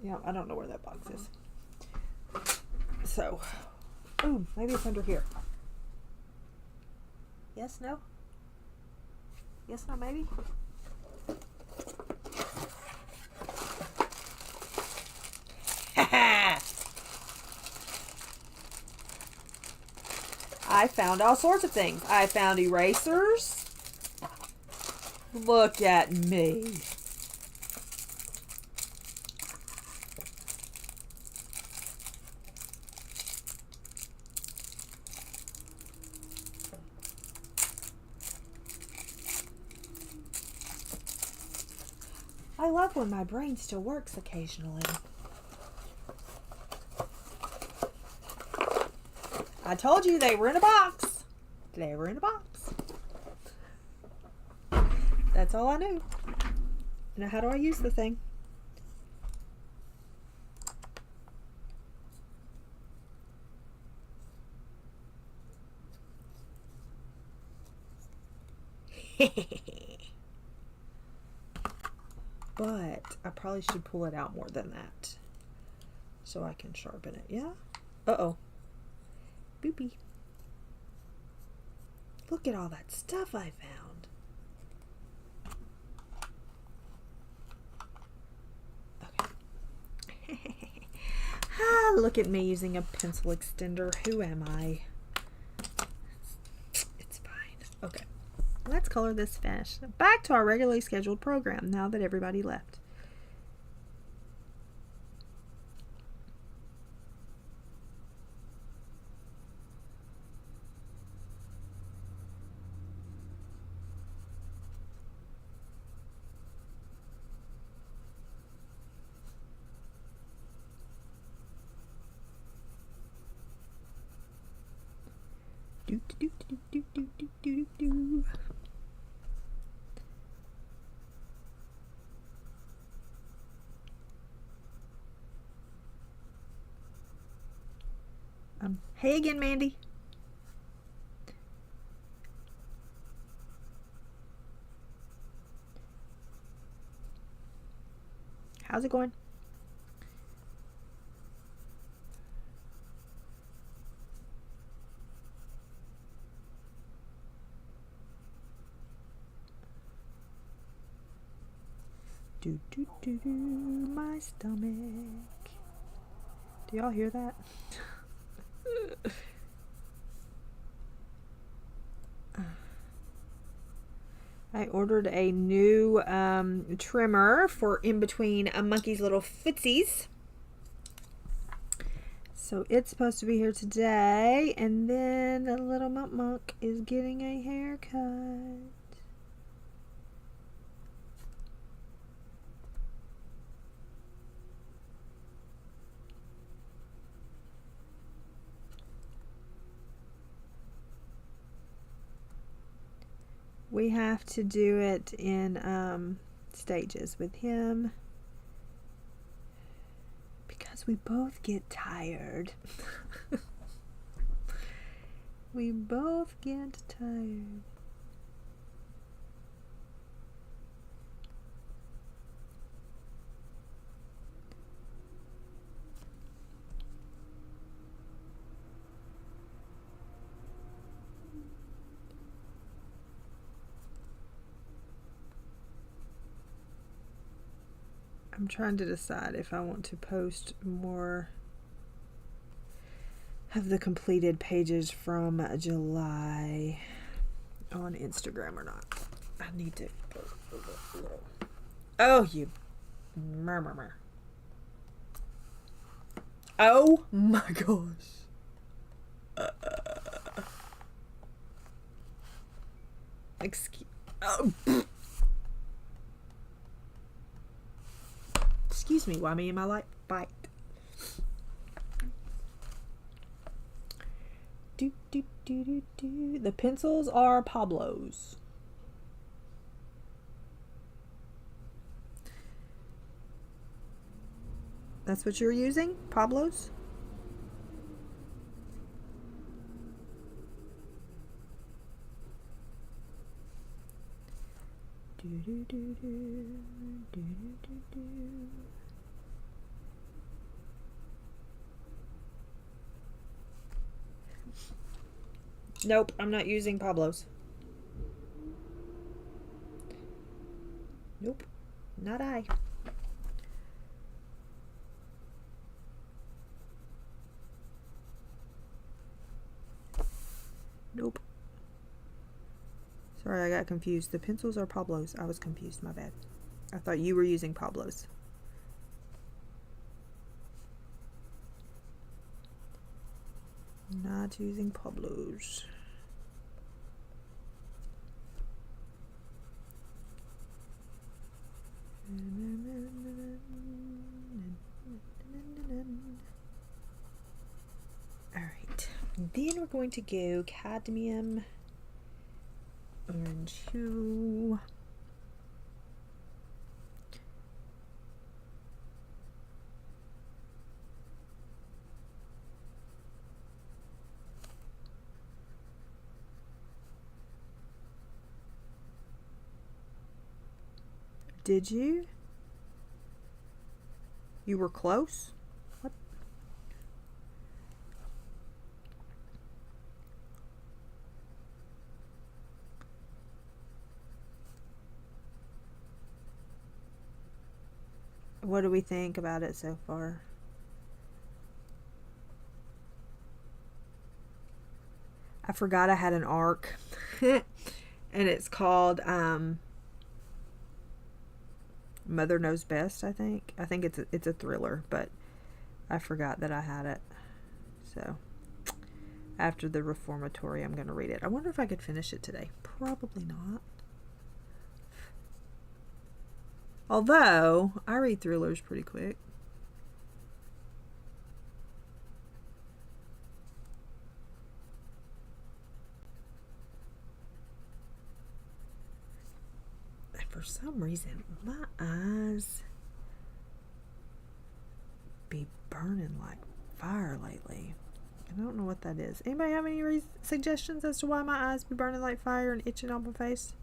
Yeah, I don't know where that box is. So, ooh, maybe it's under here. Yes, no? Yes, no, maybe? I found all sorts of things. I found erasers Look at me. I love when my brain still works occasionally. I told you they were in a box. They were in a box. That's all I knew. Now how do I use the thing? But I probably should pull it out more than that so I can sharpen it. Yeah? Uh-oh. Boopy. Look at all that stuff I found. Okay. Ah, look at me using a pencil extender. Who am I? It's fine. Okay. Let's color this fish. Back to our regularly scheduled program now that everybody left. Do, do, do, do, do, do, do, do. Hey again, Mandy. How's it going? Do do do do, my stomach. Do y'all hear that? I ordered a new trimmer for in between a monkey's little footsies. So it's supposed to be here today, and then the little monk is getting a haircut. We have to do it in stages with him because we both get tired. We both get tired. I'm trying to decide if I want to post more of the completed pages from July on Instagram or not. I need to. Oh, you murmur. Oh my gosh. Excuse. Oh. Excuse me, why me and my light bite? Do, do, do, do, do. The pencils are Pablo's. That's what you're using? Pablo's? Do, do, do, do, do, do, do. Nope, I'm not using Pablo's. Nope, not I. Nope. Sorry, I got confused. The pencils are Pablo's. I was confused. My bad. I thought you were using Pablo's. Not using Pablo's. Alright, then we're going to go cadmium, orange hue, did you? You were close? What? What do we think about it so far? I forgot I had an ARC. And it's called Mother Knows Best, I think. I think it's a thriller, but I forgot that I had it. So after the reformatory, I'm going to read it. I wonder if I could finish it today. Probably not. Although I read thrillers pretty quick. For some reason, my eyes be burning like fire lately. I don't know what that is. Anybody have any suggestions as to why my eyes be burning like fire and itching on my face?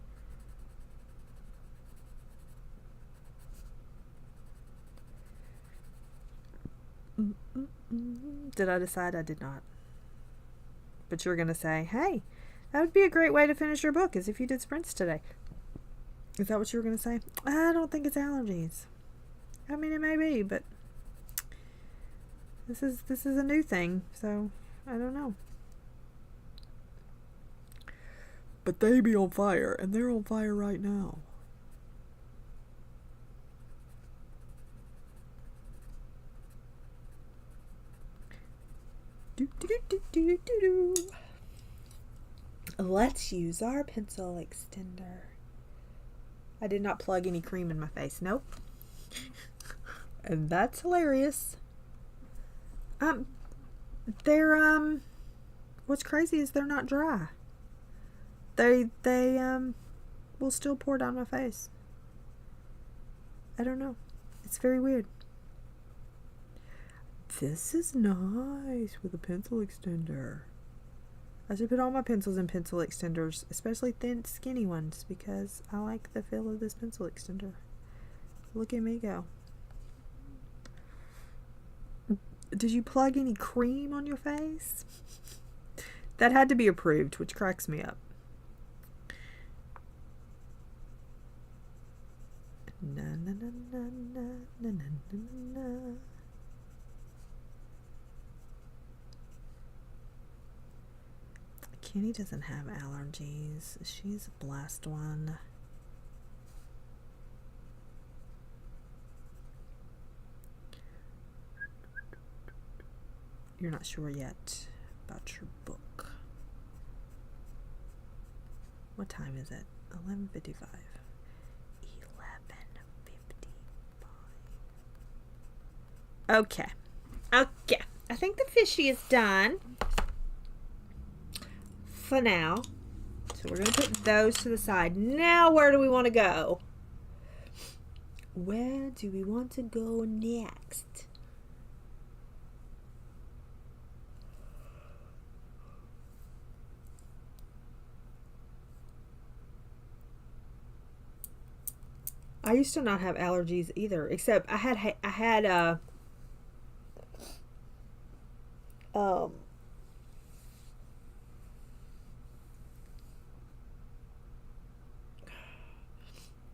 Did I decide? I did not. But you're going to say, hey, that would be a great way to finish your book, is if you did sprints today. Is that what you were going to say? I don't think it's allergies. I mean, it may be, but this is a new thing, so I don't know. But they be on fire, and they're on fire right now. Let's use our pencil extender. I did not plug any cream in my face. Nope. And that's hilarious. They're what's crazy is they're not dry. They will still pour down my face. I don't know. It's very weird. This is nice with a pencil extender. I should put all my pencils in pencil extenders, especially thin, skinny ones, because I like the feel of this pencil extender. Look at me go. Did you plug any cream on your face? That had to be approved, which cracks me up. Na na na na na na na na na. Kenny doesn't have allergies. She's a blessed one. You're not sure yet about your book. What time is it? 11:55. 11:55. Okay. Okay. I think the fishy is done for now. So we're going to put those to the side. Now where do we want to go? Where do we want to go next? I used to not have allergies either, except I had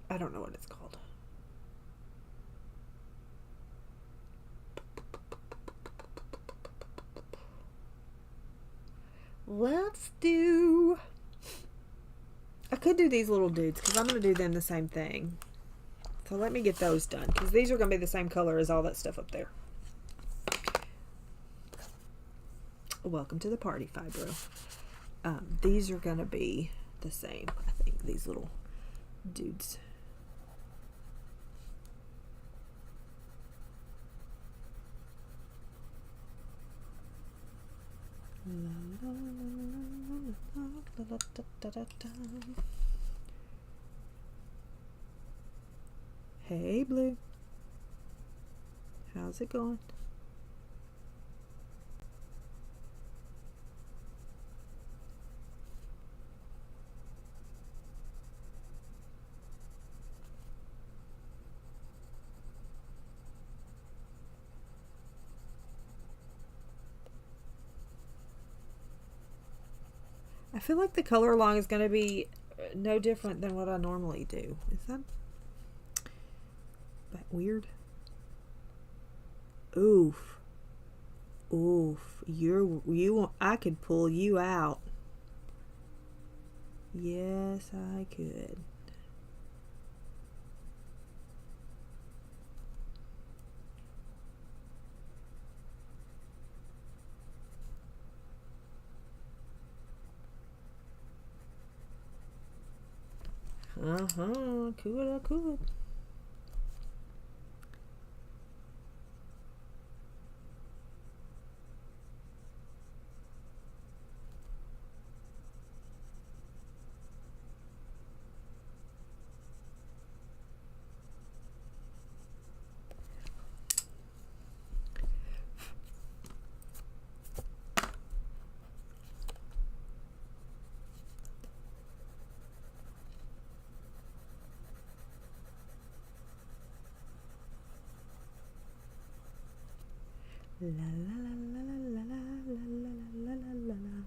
I don't know what it's called. Let's do a could do these little dudes because I'm going to do them the same thing. So let me get those done because these are going to be the same color as all that stuff up there. Welcome to the party, Fibro. These are going to be the same, I think, these little dudes. Hey, Blue. How's it going? I feel like the color along is going to be no different than what I normally do. Is that weird? Oof. Oof. I could pull you out. Yes, I could. Cool, cool. La la la la la la la la la la la.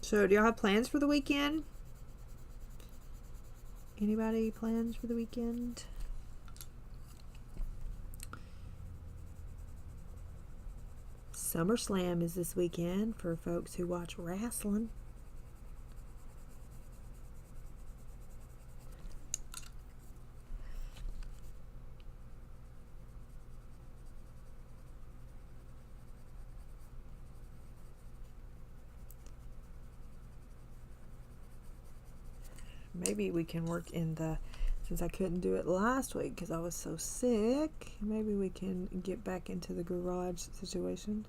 So, do y'all have plans for the weekend? Anybody plans for the weekend? SummerSlam is this weekend for folks who watch wrestling. Maybe we can work in the, since I couldn't do it last week because I was so sick, maybe we can get back into the garage situation.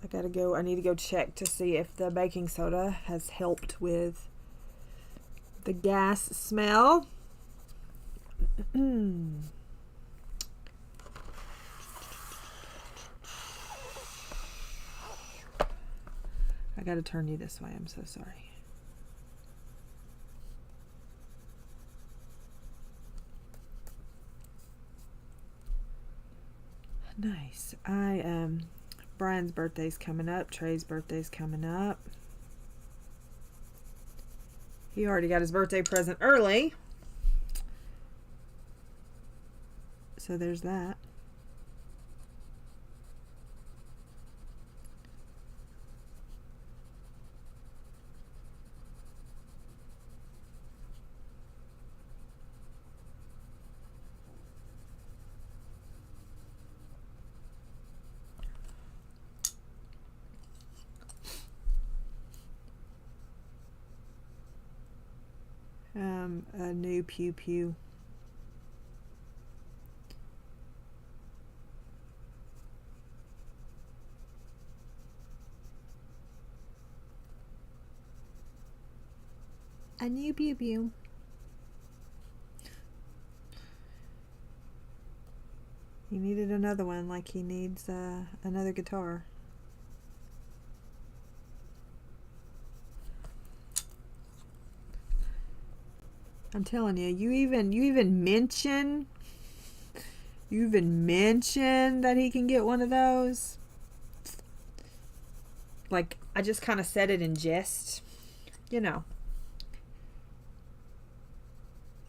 I need to go check to see if the baking soda has helped with the gas smell. I gotta turn you this way, I'm so sorry. Nice. Brian's birthday's coming up. Trey's birthday's coming up. He already got his birthday present early. So there's that. A new pew pew. A new pew pew. He needed another one like he needs another guitar. I'm telling you, you even mention that he can get one of those. Like, I just kind of said it in jest, you know,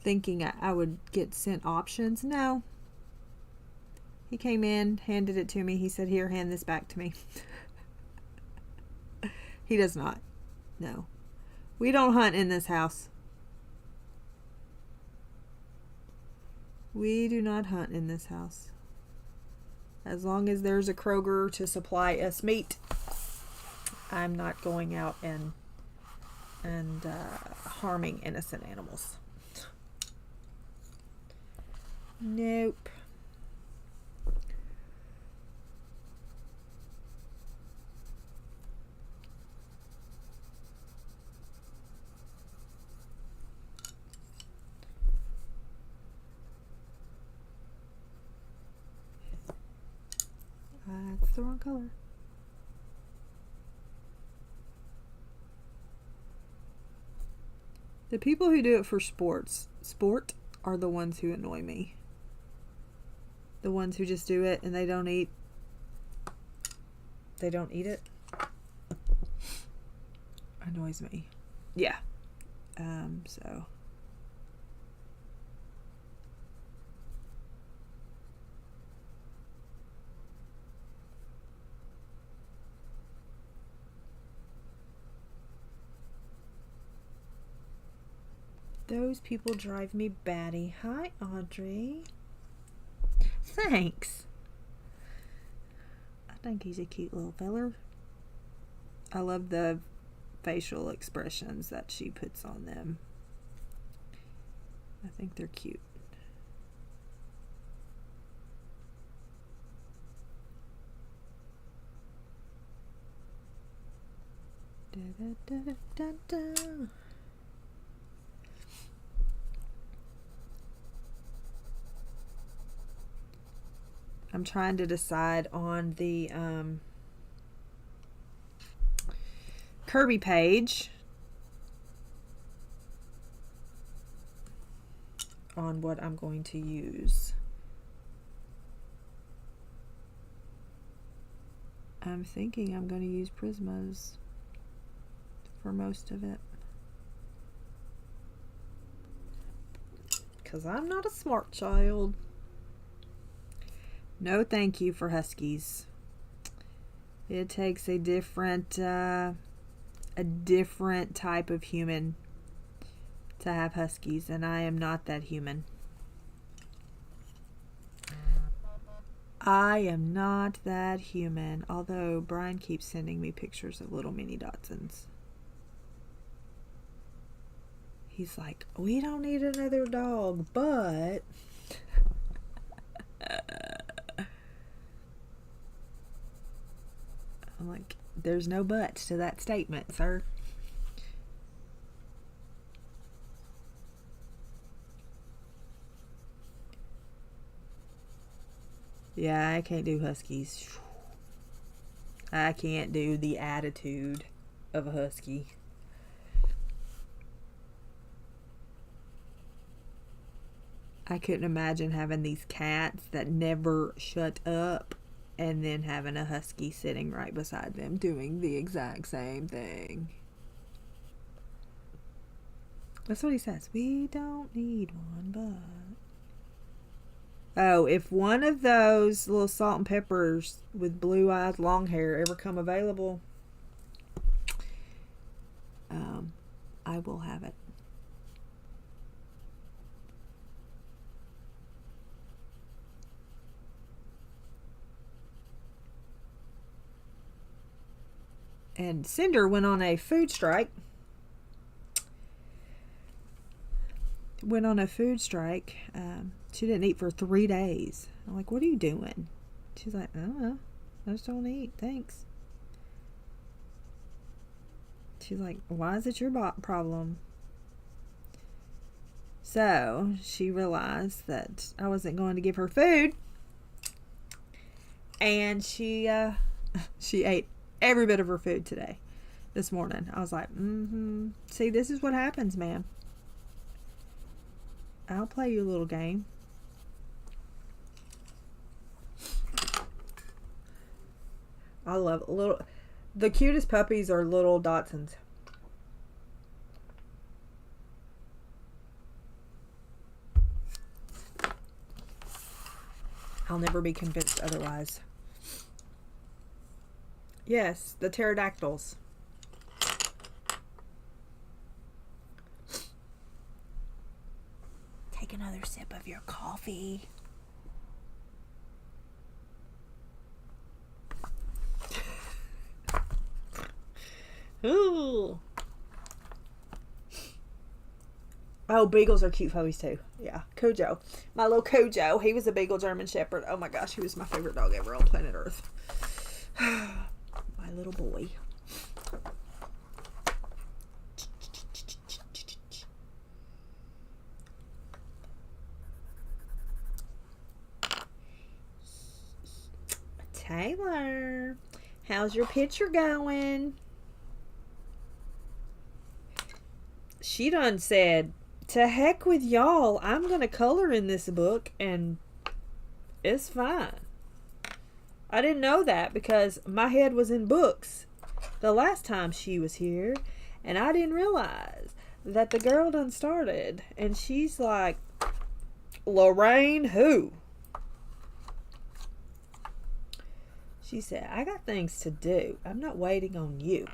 thinking I would get sent options. No. He came in, handed it to me. He said, "Here, hand this back to me." He does not. No. We don't hunt in this house. We do not hunt in this house. As long as there's a Kroger to supply us meat, I'm not going out and harming innocent animals. Nope. That's the wrong color. The people who do it for sport are the ones who annoy me. The ones who just do it and they don't eat it. Annoys me. Yeah. So those people drive me batty. Hi, Audrey. Thanks. I think he's a cute little feller. I love the facial expressions that she puts on them. I think they're cute. Da, da, da, da, da. I'm trying to decide on the Kirby page on what I'm going to use. I'm thinking I'm going to use Prismas for most of it. Because I'm not a smart child. No thank you for Huskies. It takes a different type of human to have Huskies, and I am not that human. I am not that human, although Brian keeps sending me pictures of little mini Dachshunds. He's like, we don't need another dog, but... I'm like, there's no but to that statement, sir. Yeah, I can't do Huskies. I can't do the attitude of a Husky. I couldn't imagine having these cats that never shut up and then having a Husky sitting right beside them doing the exact same thing. That's what he says. We don't need one, but... Oh, if one of those little salt and peppers with blue eyes, long hair ever come available, I will have it. And Cinder went on a food strike. She didn't eat for 3 days. I'm like, what are you doing? She's like, I don't know. I just don't eat. Thanks. She's like, why is it your problem? So she realized that I wasn't going to give her food. And she ate every bit of her food this morning. I was like, see, this is what happens, ma'am. I'll play you a little game. I love the cutest puppies are little Dachshunds. I'll never be convinced otherwise. Yes, the pterodactyls. take another sip of your coffee? Ooh. Oh, beagles are cute puppies too. Yeah, Kojo. My little Kojo. He was a beagle German Shepherd. Oh my gosh, he was my favorite dog ever on planet Earth. My little boy. Taylor, how's your picture going? She done said, to heck with y'all, I'm gonna color in this book and it's fine. I didn't know that because my head was in books the last time she was here, and I didn't realize that the girl done started. And she's like, Lorraine who? She said, I got things to do. I'm not waiting on you.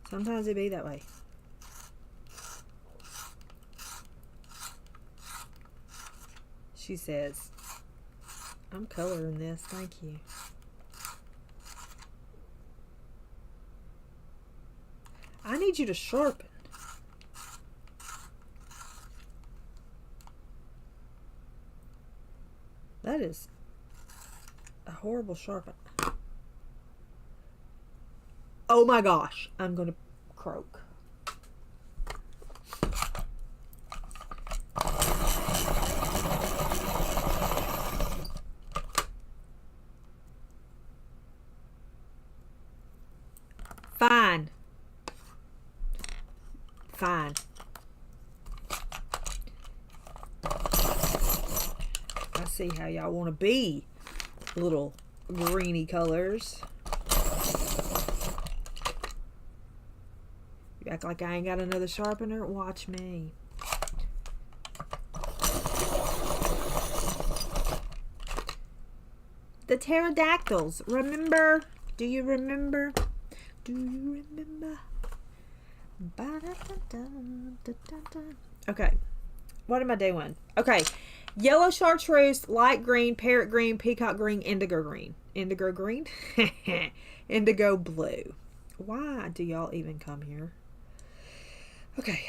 Sometimes it be that way. She says, I'm coloring this, thank you. I need you to sharpen. That is a horrible sharpen. Oh my gosh, I'm gonna croak. Fine. Fine. I see how y'all want to be, little greeny colors. You act like I ain't got another sharpener? Watch me. The pterodactyls, remember? Do you remember? Do you remember? Okay, what am I doing? Okay, yellow chartreuse, light green, parrot green, peacock green, indigo green. Indigo green? Indigo blue. Why do y'all even come here? Okay.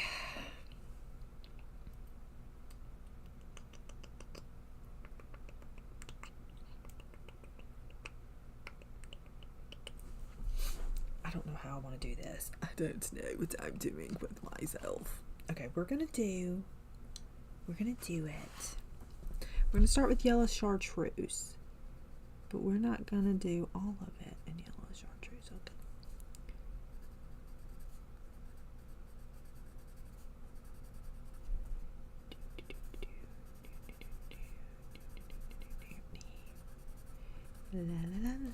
I don't know how I want to do this. I don't know what I'm doing with myself. Okay, we're gonna do it. We're gonna start with yellow chartreuse, but we're not gonna do all of it in yellow chartreuse. Okay. La, la, la, la.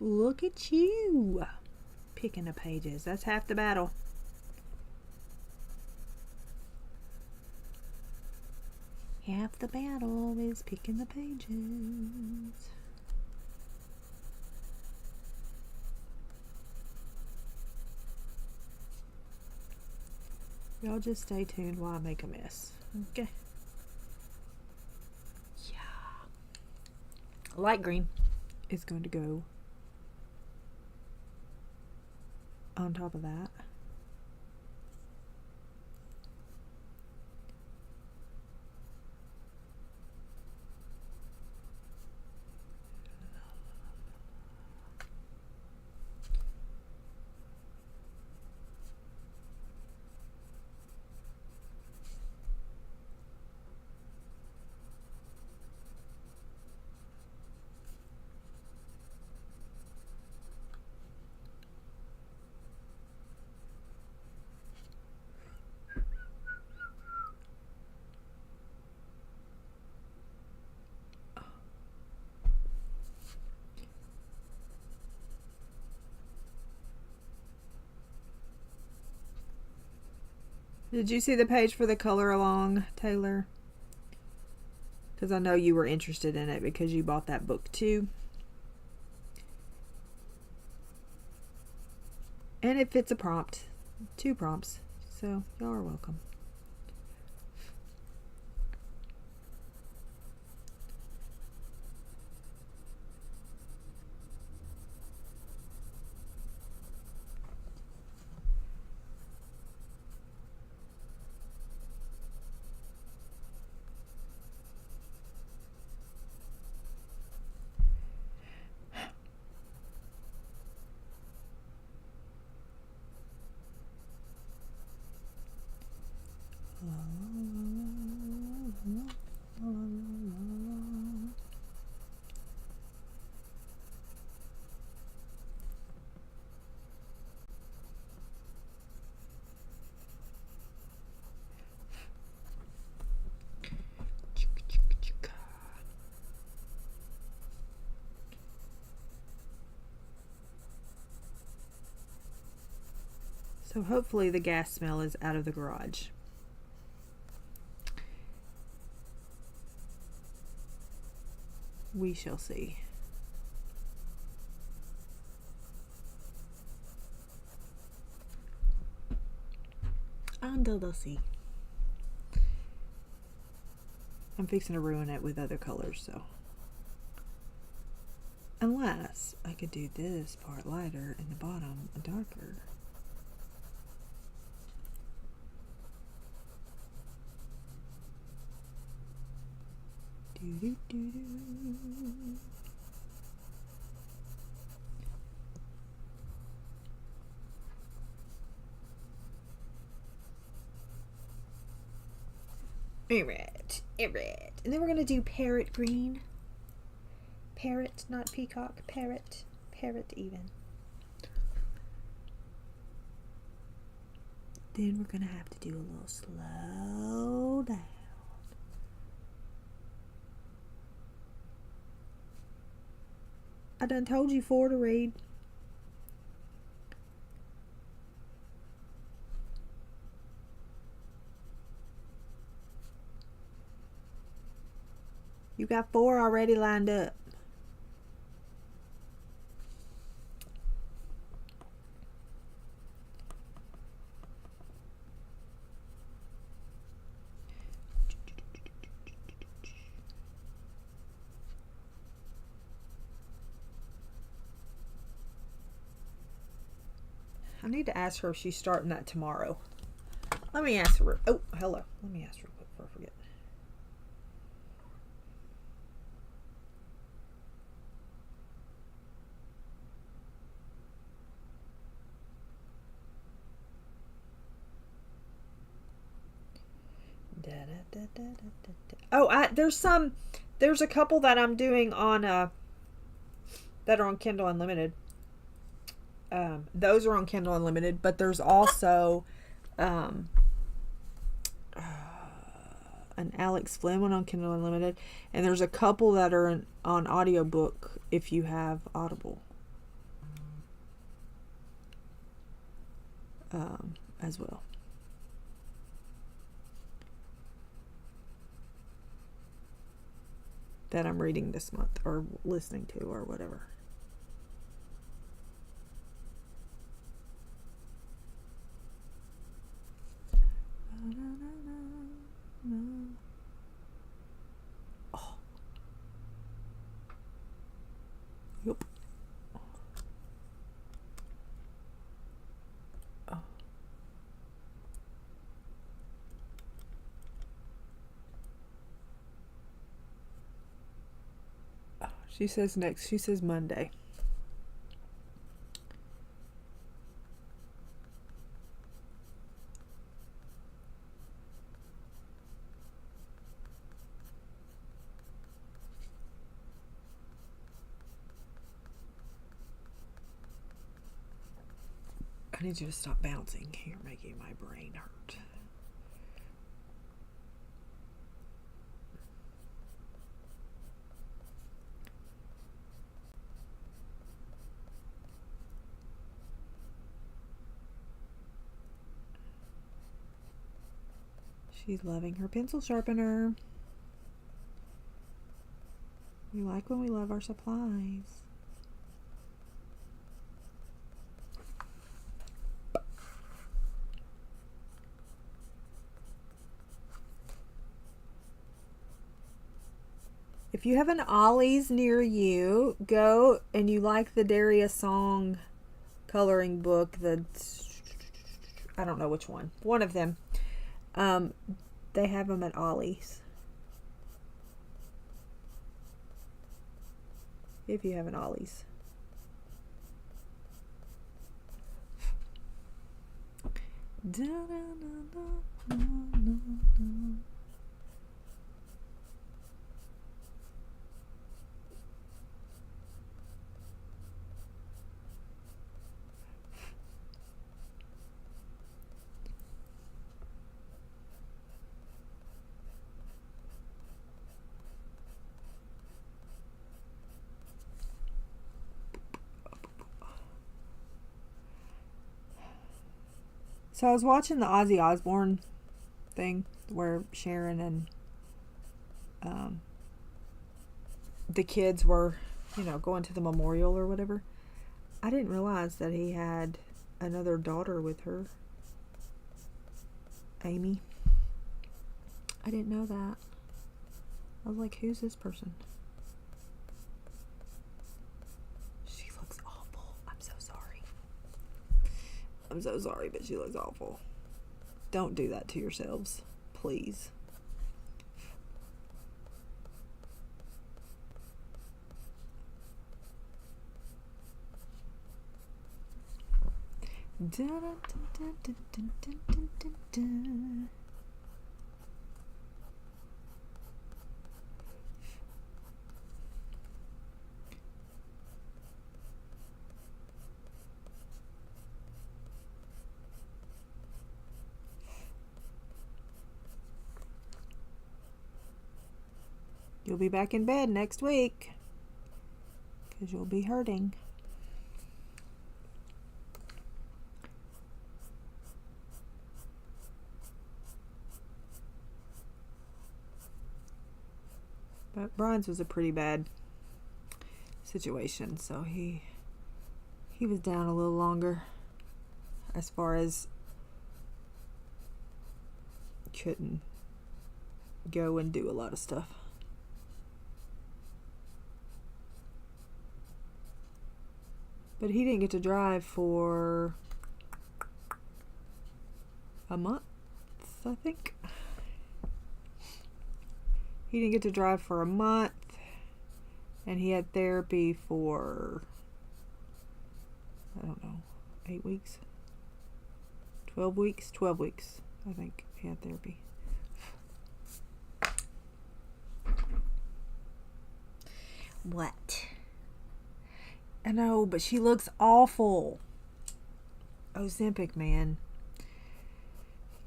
Look at you picking the pages. That's half the battle. Half the battle is picking the pages. Y'all just stay tuned while I make a mess. Okay. Yeah. Light green is going to go on top of that. Did you see the page for the color along, Taylor? Because I know you were interested in it because you bought that book too. And it fits a prompt. 2 prompts. So y'all are welcome. So hopefully the gas smell is out of the garage. We shall see. Under the sea. I'm fixing to ruin it with other colors, so. Unless I could do this part lighter and the bottom darker. Alright. And then we're going to do parrot green. Parrot, not peacock. Parrot. Parrot even. Then we're going to have to do a little slow down. I done told you 4 to read. You got 4 already lined up. I need to ask her if she's starting that tomorrow. Let me ask her. Oh, hello. Let me ask her quick before I forget. Oh, there's a couple that I'm doing on that are on Kindle Unlimited. Those are on Kindle Unlimited, but there's also an Alex Flynn one on Kindle Unlimited, and there's a couple that are on audiobook if you have Audible as well. That I'm reading this month or listening to or whatever. Oh. Yep. Oh. Oh, she says next. She says Monday. I need you to stop bouncing. You're making my brain hurt. She's loving her pencil sharpener. We like when we love our supplies. If you have an Ollie's near you, go, and you like the Daria Song coloring book, I don't know which one of them, they have them at Ollie's. If you have an Ollie's. So I was watching the Ozzy Osbourne thing where Sharon and the kids were, you know, going to the memorial or whatever. I didn't realize that he had another daughter with her, Amy. I didn't know that. I was like, who's this person? She looks awful. I'm so sorry. I'm so sorry, but she looks awful. Don't do that to yourselves, please. You'll be back in bed next week because you'll be hurting. But Brian's was a pretty bad situation, so he was down a little longer as far as couldn't go and do a lot of stuff. But he didn't get to drive for a month, I think. He didn't get to drive for a month, and he had therapy for, I don't know, 8 weeks? 12 weeks? 12 weeks, I think he had therapy. What? I know, but she looks awful. Ozempic, man.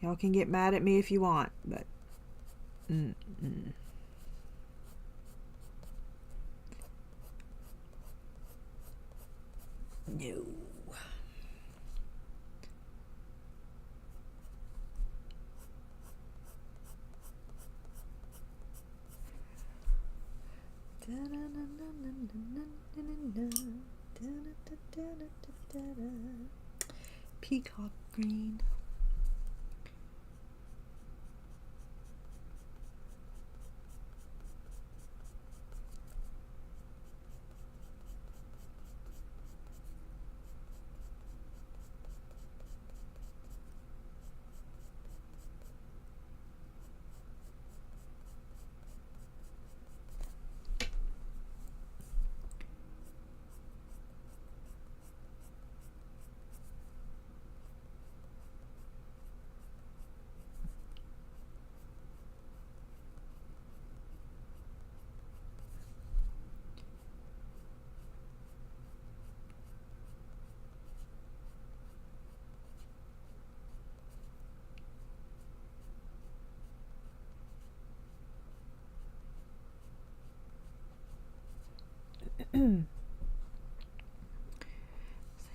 Y'all can get mad at me if you want, but no. Peacock green.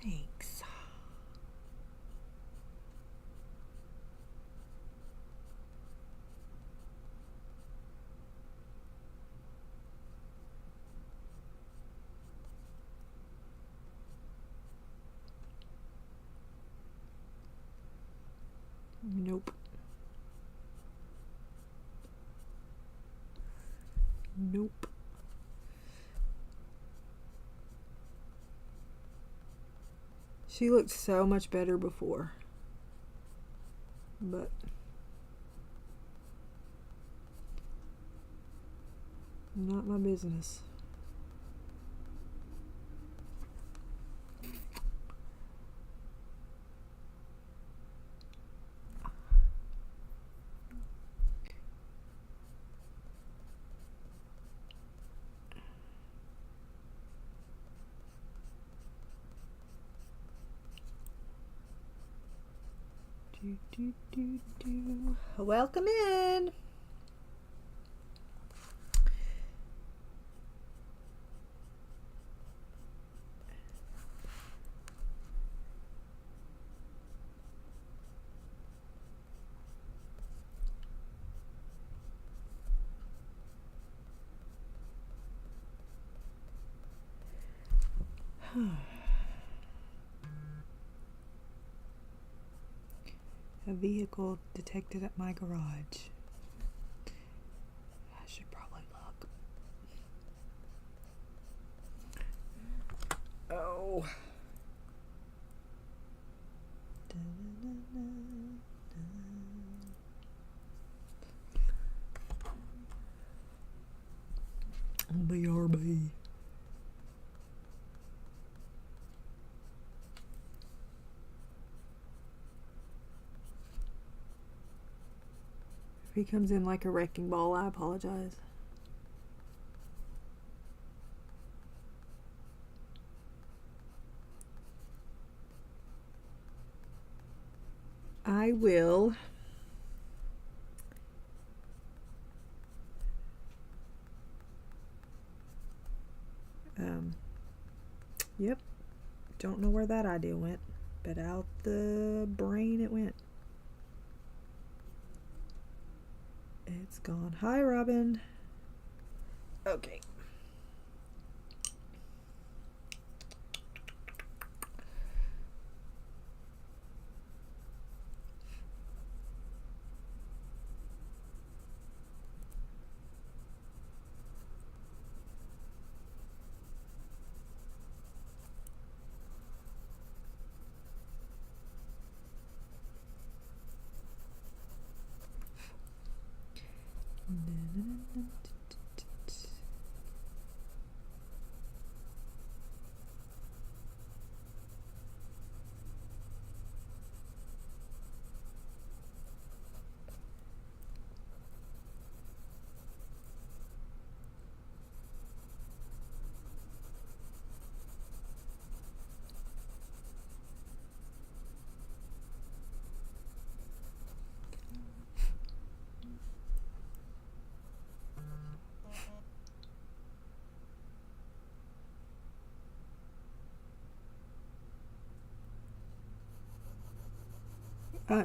Thanks. She looked so much better before, but not my business. Welcome in. A vehicle detected at my garage. I should probably look. Oh. BRB. If he comes in like a wrecking ball, I apologize. I will yep, don't know where that idea went, but out the brain it went. It's gone. Hi, Robin. Okay.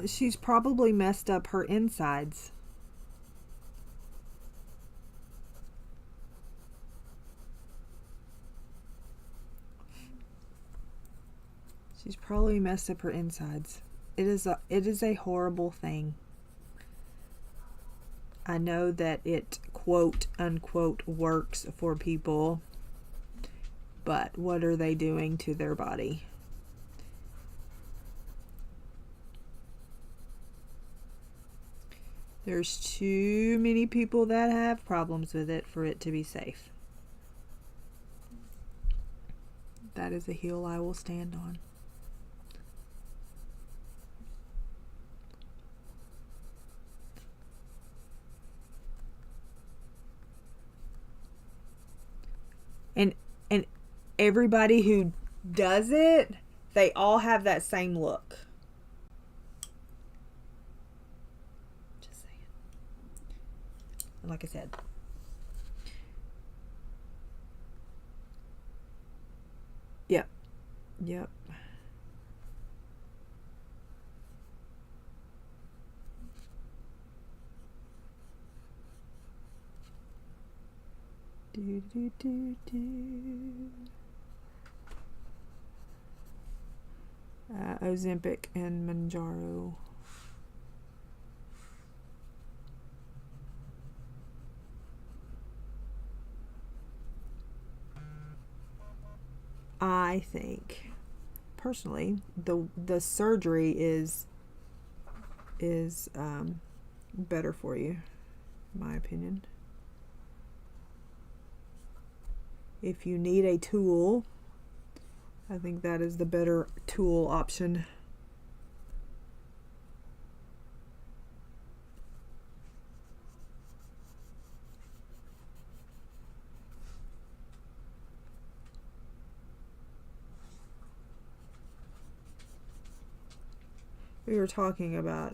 She's probably messed up her insides. She's probably messed up her insides. It is a horrible thing. I know that it quote unquote works for people, but what are they doing to their body? There's too many people that have problems with it for it to be safe. That is a hill I will stand on. And everybody who does it, they all have that same look. Just saying. Like I said. Yep. Yep. Do, do, do, do. Ozempic and Manjaro. I think personally, the surgery is better for you, in my opinion. If you need a tool, I think that is the better tool option. We were talking about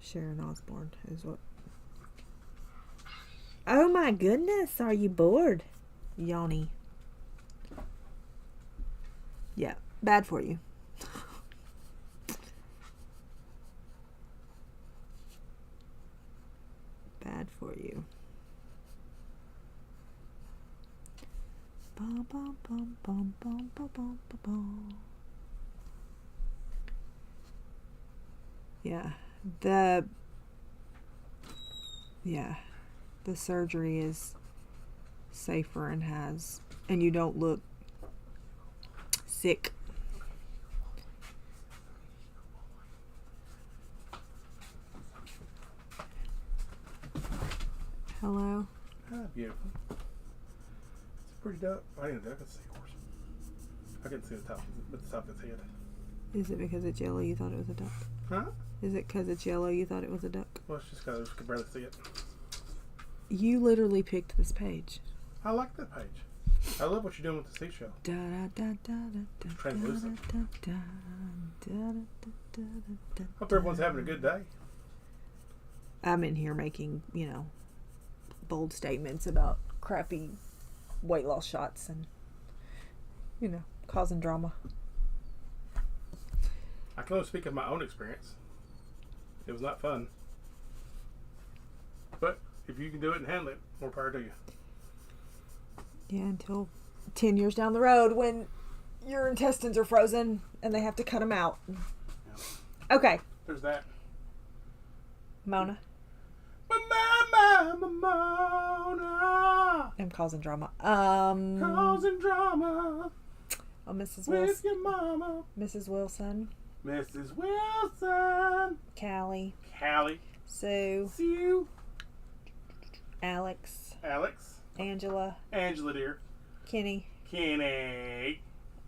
Sharon Osbourne is what. Oh my goodness, are you bored? Yanni. Yeah, bad for you. Bad for you. Bum, bum, bum, bum, bum, bum, bum, bum. Yeah, the surgery is safer and you don't look sick. Hello? Ah, beautiful. It's pretty duck. I didn't see a horse. I couldn't see the top of its head. Is it because it's yellow you thought it was a duck? Huh? Is it because it's yellow you thought it was a duck? Well, it's just because I could barely see it. You literally picked this page. I like that page. I love what you're doing with the seashell. Translucent. Hope everyone's having a good day. I'm in here making, bold statements about crappy weight loss shots and, causing drama. I can only speak of my own experience. It was not fun. But if you can do it and handle it, more power to you. Yeah, until 10 years down the road when your intestines are frozen and they have to cut them out. Yeah. Okay. There's that. Mona. Mona. I'm causing drama. Causing drama. Oh, Mrs. With Wilson. your mama. Mrs. Wilson. Mrs. Wilson. Callie. Callie. Sue. Sue. Alex. Alex. Angela. Angela, dear. Kenny. Kenny.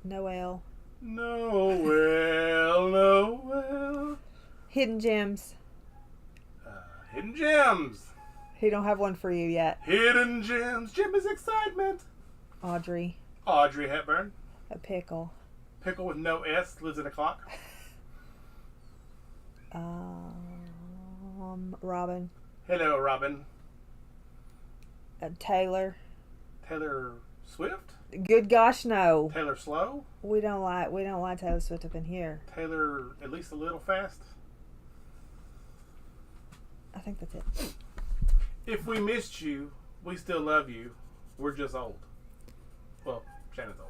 Noel. Noel. Hidden Gems. Hidden Gems. He don't have one for you yet. Hidden Gems. Gem is excitement. Audrey. Audrey Hepburn. A pickle. Pickle with no S. Lives in a clock. Robin. Hello, Robin. Taylor. Taylor Swift. Good gosh, no. Taylor Slow. We don't like Taylor Swift up in here. Taylor at least a little fast. I think that's it. If we missed you, we still love you. We're just old. Well, Shannon's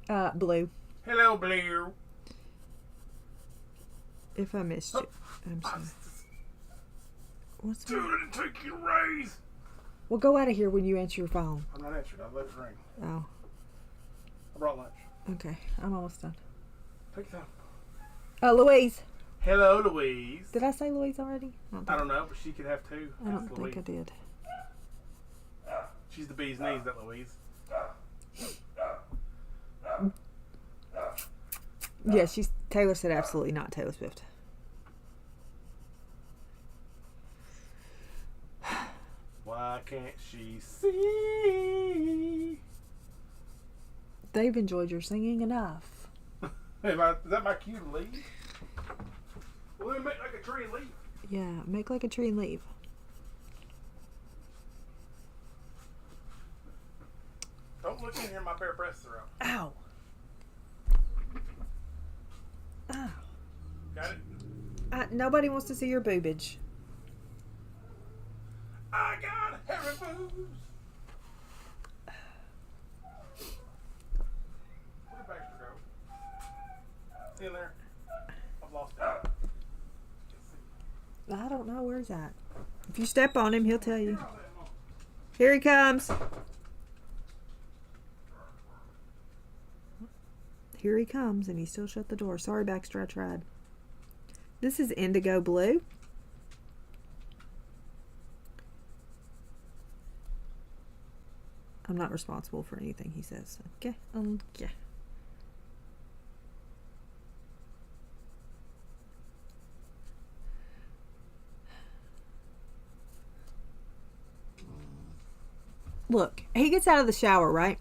old. Blue. Hello, Blue. If I missed you, I'm sorry. What's Dude, I didn't take you to raise. Well, go out of here when you answer your phone. I'm not answering. I'll let it ring. Oh. I brought lunch. Okay, I'm almost done. Take your time. Louise. Hello, Louise. Did I say Louise already? I don't know, but she could have two. I don't It's think Louise. I did. She's the bee's knees, that Louise. Yeah, Taylor said absolutely not Taylor Swift. Why can't she see? They've enjoyed your singing enough. Hey, is that my cue to leave? Well, let me make like a tree and leave. Yeah, make like a tree and leave. Don't look in here, my bare breasts are out. Ow. Ow. Got it? Nobody wants to see your boobage. I got hairy boobs. Where'd Baxter go? In there. I've lost it. I don't know where he's at. If you step on him, he'll tell you. Here he comes. here he comes, and he still shut the door. Sorry, Baxter, I tried. This is indigo blue. I'm not responsible for anything he says. Okay, yeah. Look, he gets out of the shower, right?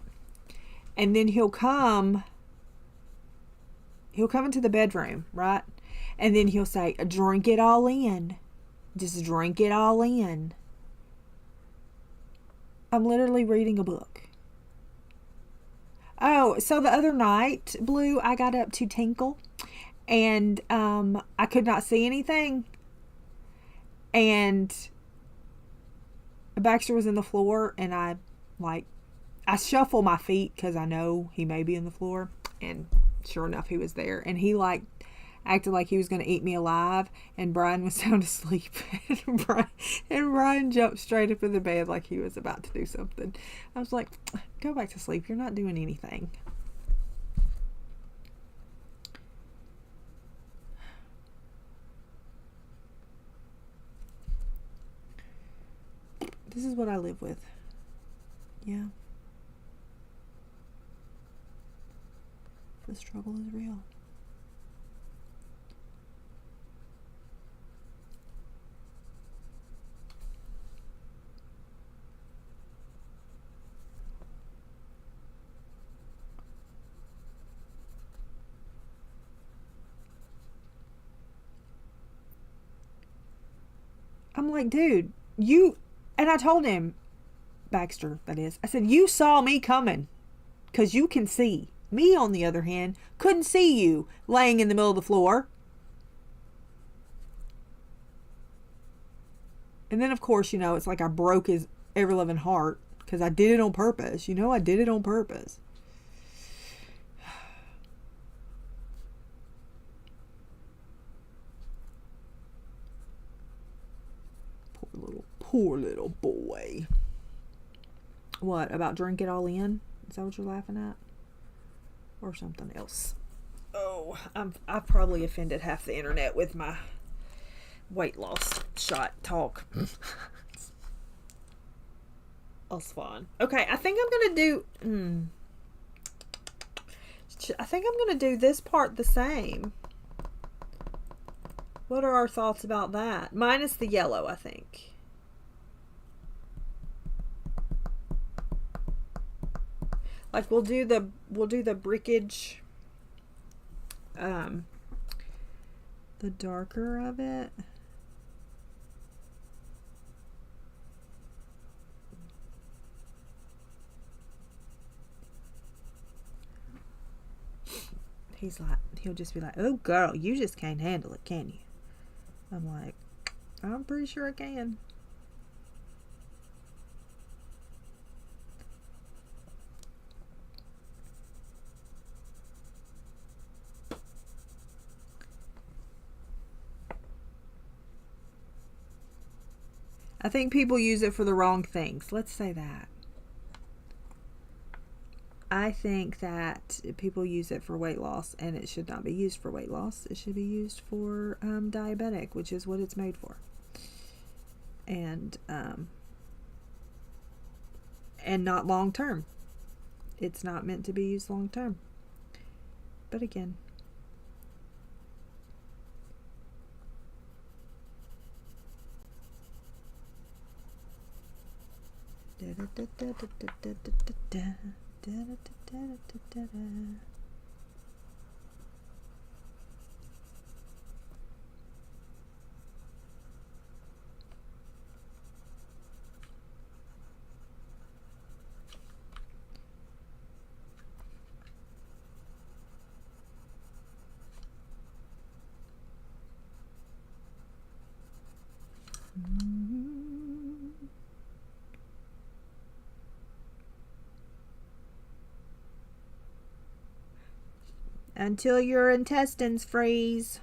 And then he'll come into the bedroom, right? And then he'll say, drink it all in. Just drink it all in. I'm literally reading a book. Oh, so the other night, Blue, I got up to tinkle. And I could not see anything. And Baxter was in the floor, and I shuffle my feet because I know he may be in the floor, and sure enough, he was there. And he acted like he was going to eat me alive, and Brian was sound asleep. and Brian jumped straight up in the bed like he was about to do something. I was like, go back to sleep. You're not doing anything. This is what I live with. Yeah. The struggle is real. I'm like, dude, and I told him, Baxter, that is, I said, you saw me coming because you can see. Me, on the other hand, couldn't see you laying in the middle of the floor. And then, of course, it's like I broke his ever-loving heart because I did it on purpose. I did it on purpose. Poor little boy. What, about drink it all in? Is that what you're laughing at? Or something else? Oh, I've probably offended half the internet with my weight loss shot talk. That's fun. Okay, I think I'm gonna do this part the same. What are our thoughts about that? Minus the yellow, I think. Like we'll do the brickage, the darker of it. He'll just be like, oh girl, you just can't handle it, can you? I'm like, I'm pretty sure I can. I think people use it for the wrong things. Let's say that. I think that people use it for weight loss, and it should not be used for weight loss. It should be used for diabetic, which is what it's made for. And not long term. It's not meant to be used long term. But again, until your intestines freeze.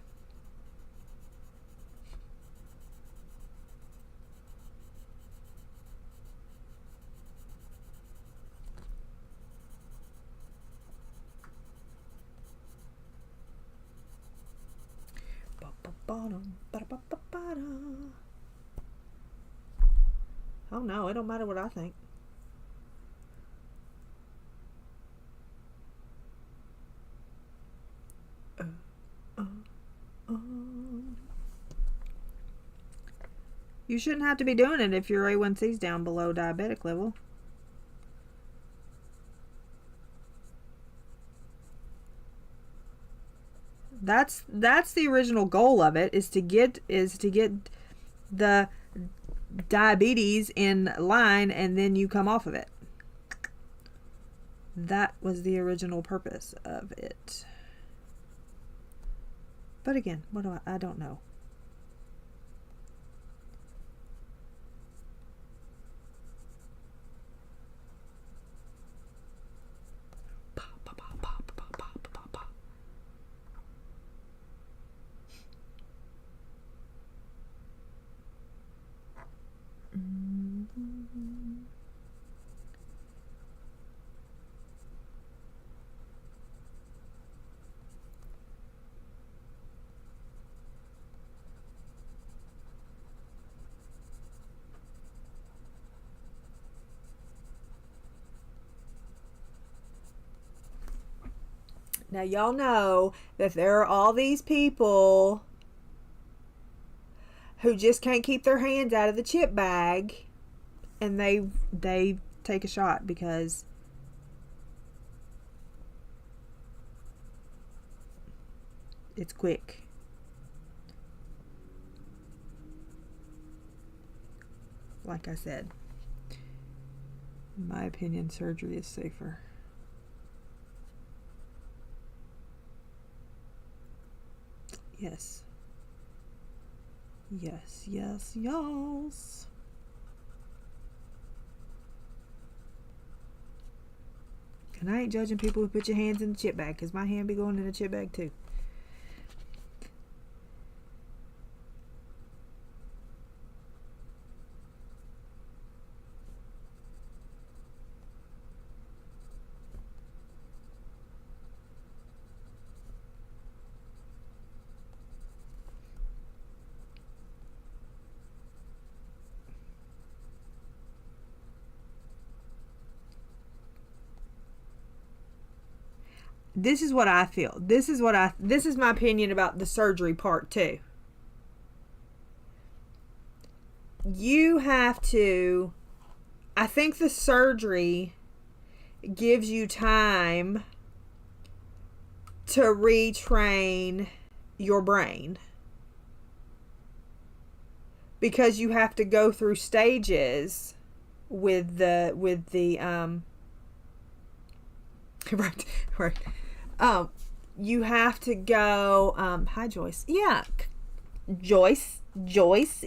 Oh no, it don't matter what I think. You shouldn't have to be doing it if your A1C's down below diabetic level. That's the original goal of it, is to get the diabetes in line, and then you come off of it. That was the original purpose of it. But again, what do I don't know. Now y'all know that there are all these people who just can't keep their hands out of the chip bag, and they take a shot because it's quick. Like I said, in my opinion, surgery is safer. Yes. Yes, yes, yes. And I ain't judging people who put your hands in the chip bag, because my hand be going in the chip bag too. This is what I feel. This is my opinion about the surgery part too. You have to, I think the surgery gives you time to retrain your brain, because you have to go through stages with the right. You have to go, hi Joyce. Yeah. Joyce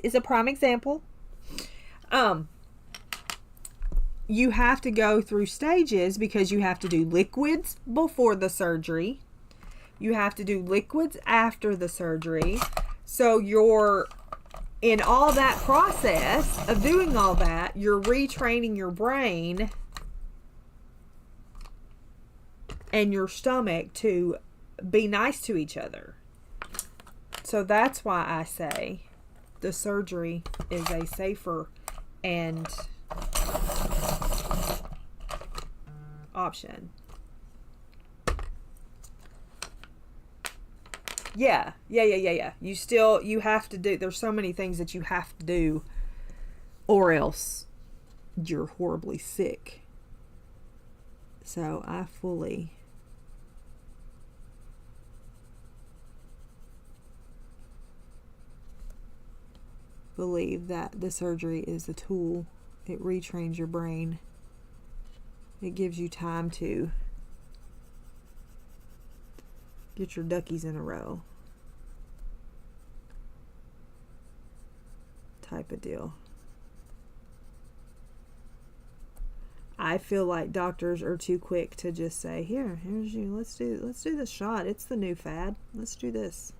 is a prime example. You have to go through stages, because you have to do liquids before the surgery. You have to do liquids after the surgery. So you're in all that process of doing all that, you're retraining your brain and your stomach to be nice to each other. So that's why I say the surgery is a safer and option. Yeah. You have to do, there's so many things that you have to do, or else you're horribly sick. So I fully believe that the surgery is a tool. It retrains your brain. It gives you time to get your duckies in a row, type of deal. I feel like doctors are too quick to just say, here's you, let's do this shot, it's the new fad, let's do this.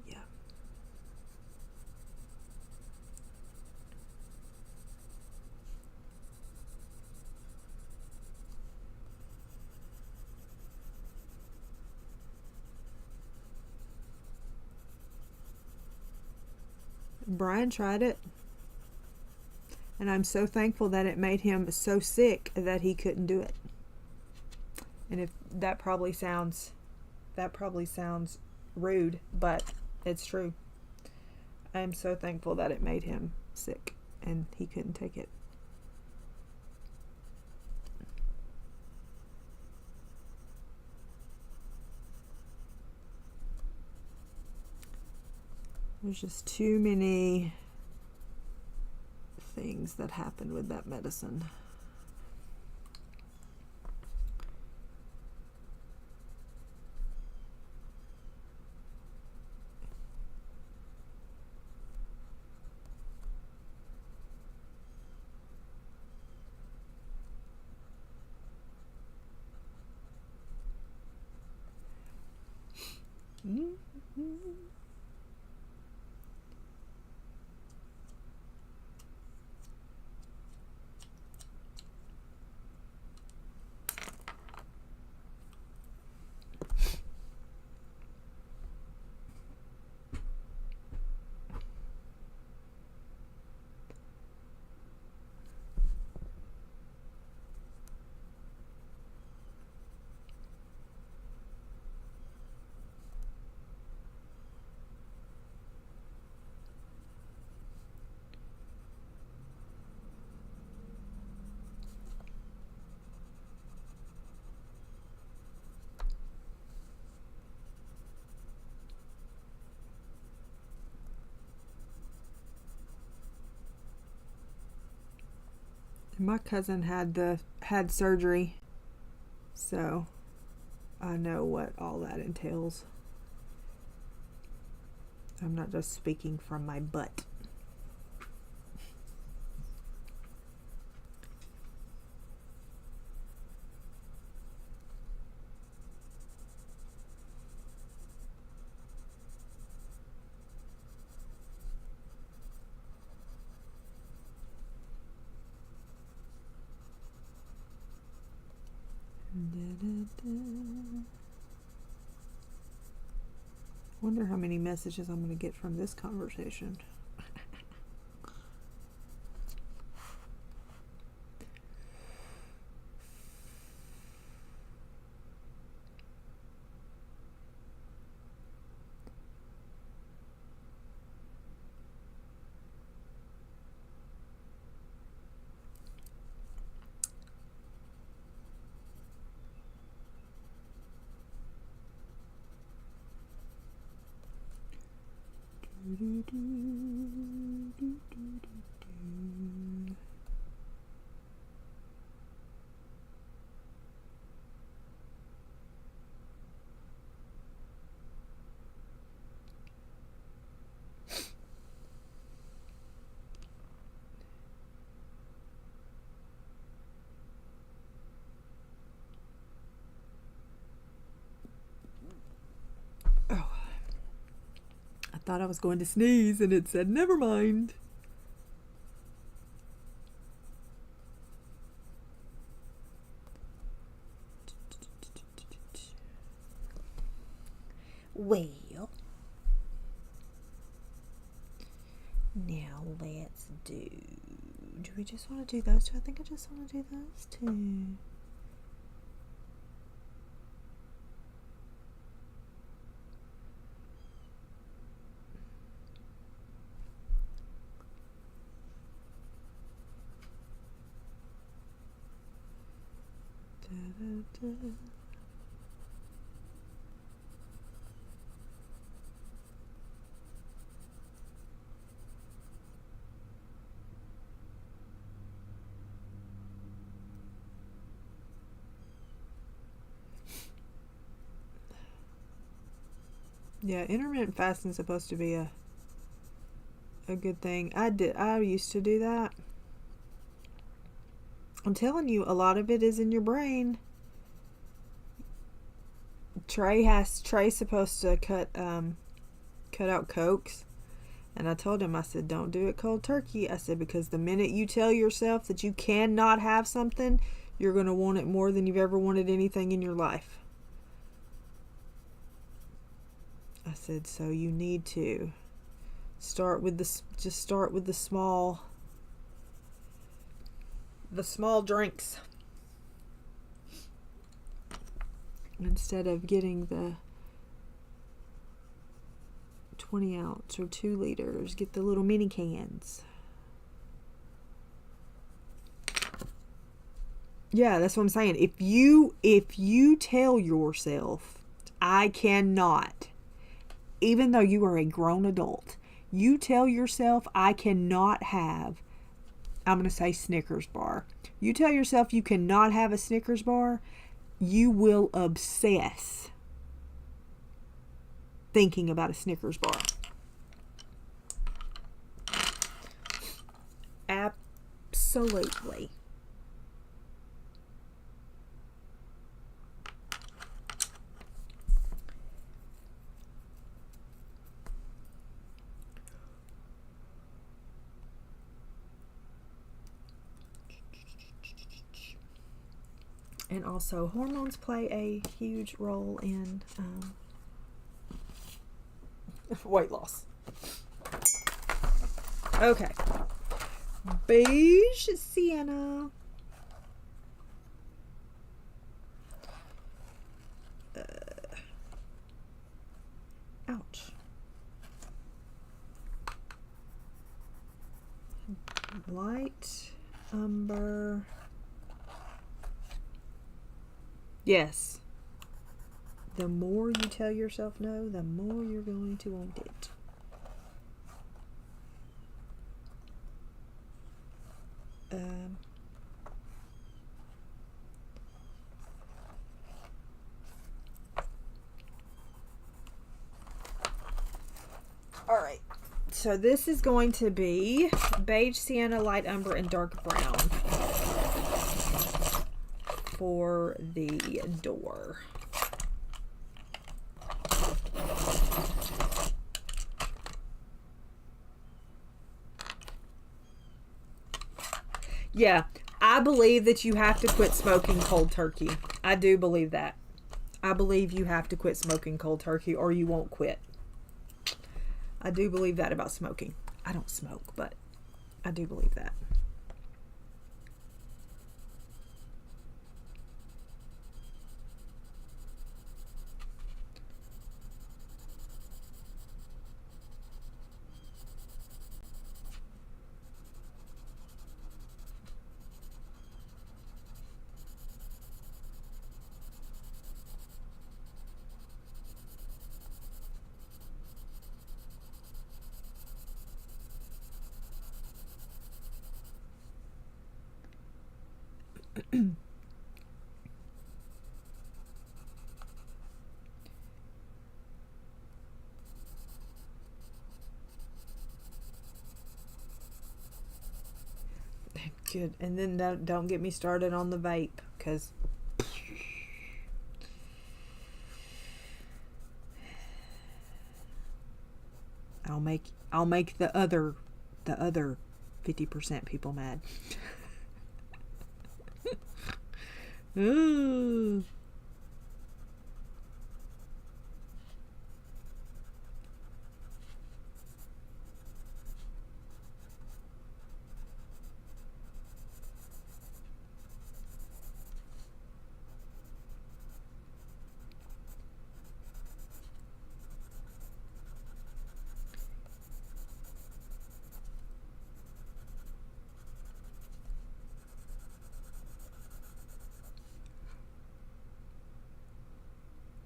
Yeah. Brian tried it, and I'm so thankful that it made him so sick that he couldn't do it. And if that probably sounds rude, but it's true. I'm so thankful that it made him sick and he couldn't take it. There's just too many things that happened with that medicine. My cousin had surgery, so I know what all that entails. I'm not just speaking from my butt. Wonder how many messages I'm going to get from this conversation. Thought I was going to sneeze and it said never mind. Well, now let's do we just want to do those two? I think I just want to do those two. Yeah, intermittent fasting is supposed to be a good thing. I used to do that. I'm telling you, a lot of it is in your brain. Trey's supposed to cut out Cokes, and I told him, I said, don't do it cold turkey. I said, because the minute you tell yourself that you cannot have something, you're going to want it more than you've ever wanted anything in your life. I said, so you need to Start with this. Just start with the small drinks instead of getting the 20 ounce or 2 liters. Get the little mini cans. Yeah, that's what I'm saying. If you tell yourself, I cannot, even though you are a grown adult, you tell yourself, I cannot have, I'm going to say Snickers bar. You tell yourself you cannot have a Snickers bar, you will obsess thinking about a Snickers bar. Absolutely. And also, hormones play a huge role in weight loss. Okay. Beige sienna. Ouch. Light umber. Yes. The more you tell yourself no, the more you're going to want it. All right. So this is going to be beige sienna, light umber, and dark brown for the door. Yeah, I believe that you have to quit smoking cold turkey. I do believe that. I believe you have to quit smoking cold turkey or you won't quit. I do believe that about smoking. I don't smoke, but I do believe that. Good. And then don't get me started on the vape, because I'll make the other 50% people mad. Ooh.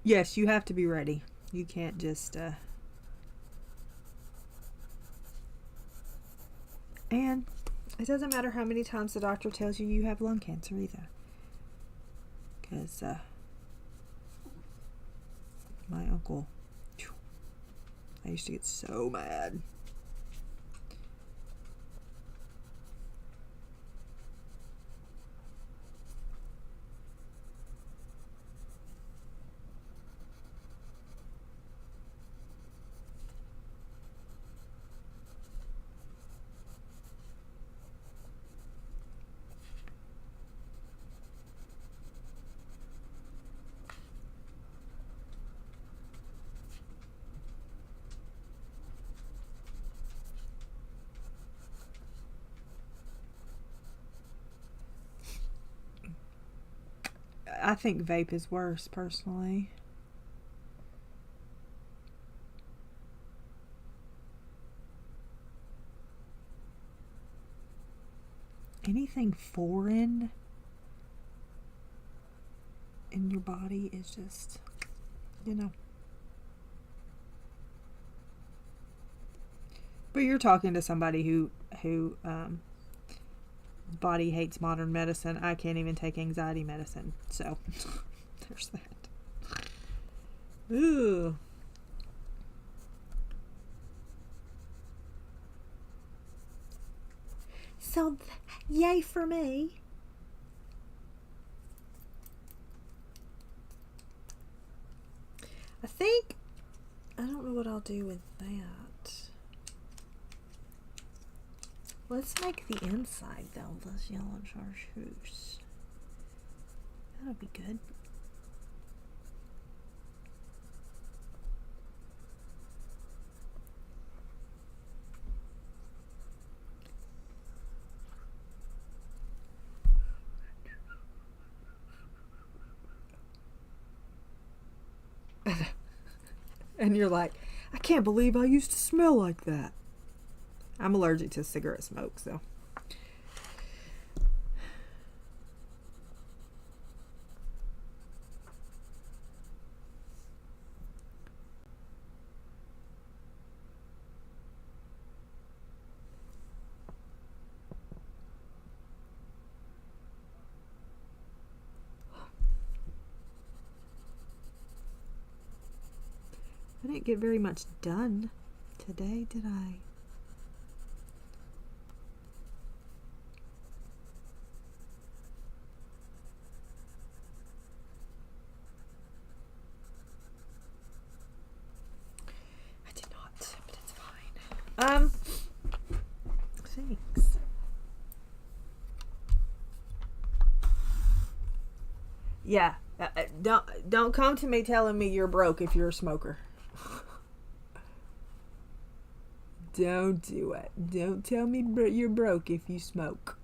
Yes, you have to be ready. You can't just and it doesn't matter how many times the doctor tells you have lung cancer either, because my uncle, I used to get so mad. I think vape is worse, personally. Anything foreign in your body is just, you know. But you're talking to somebody who body hates modern medicine. I can't even take anxiety medicine, so there's that. Ooh. So, yay for me. I don't know what I'll do with that. Let's make the inside, though, this yellow chartreuse. That'll be good. And you're like, I can't believe I used to smell like that. I'm allergic to cigarette smoke, so. I didn't get very much done today, did I? I did not, but it's fine. Thanks. Yeah, don't come to me telling me you're broke if you're a smoker. Don't do it. Don't tell me you're broke if you smoke.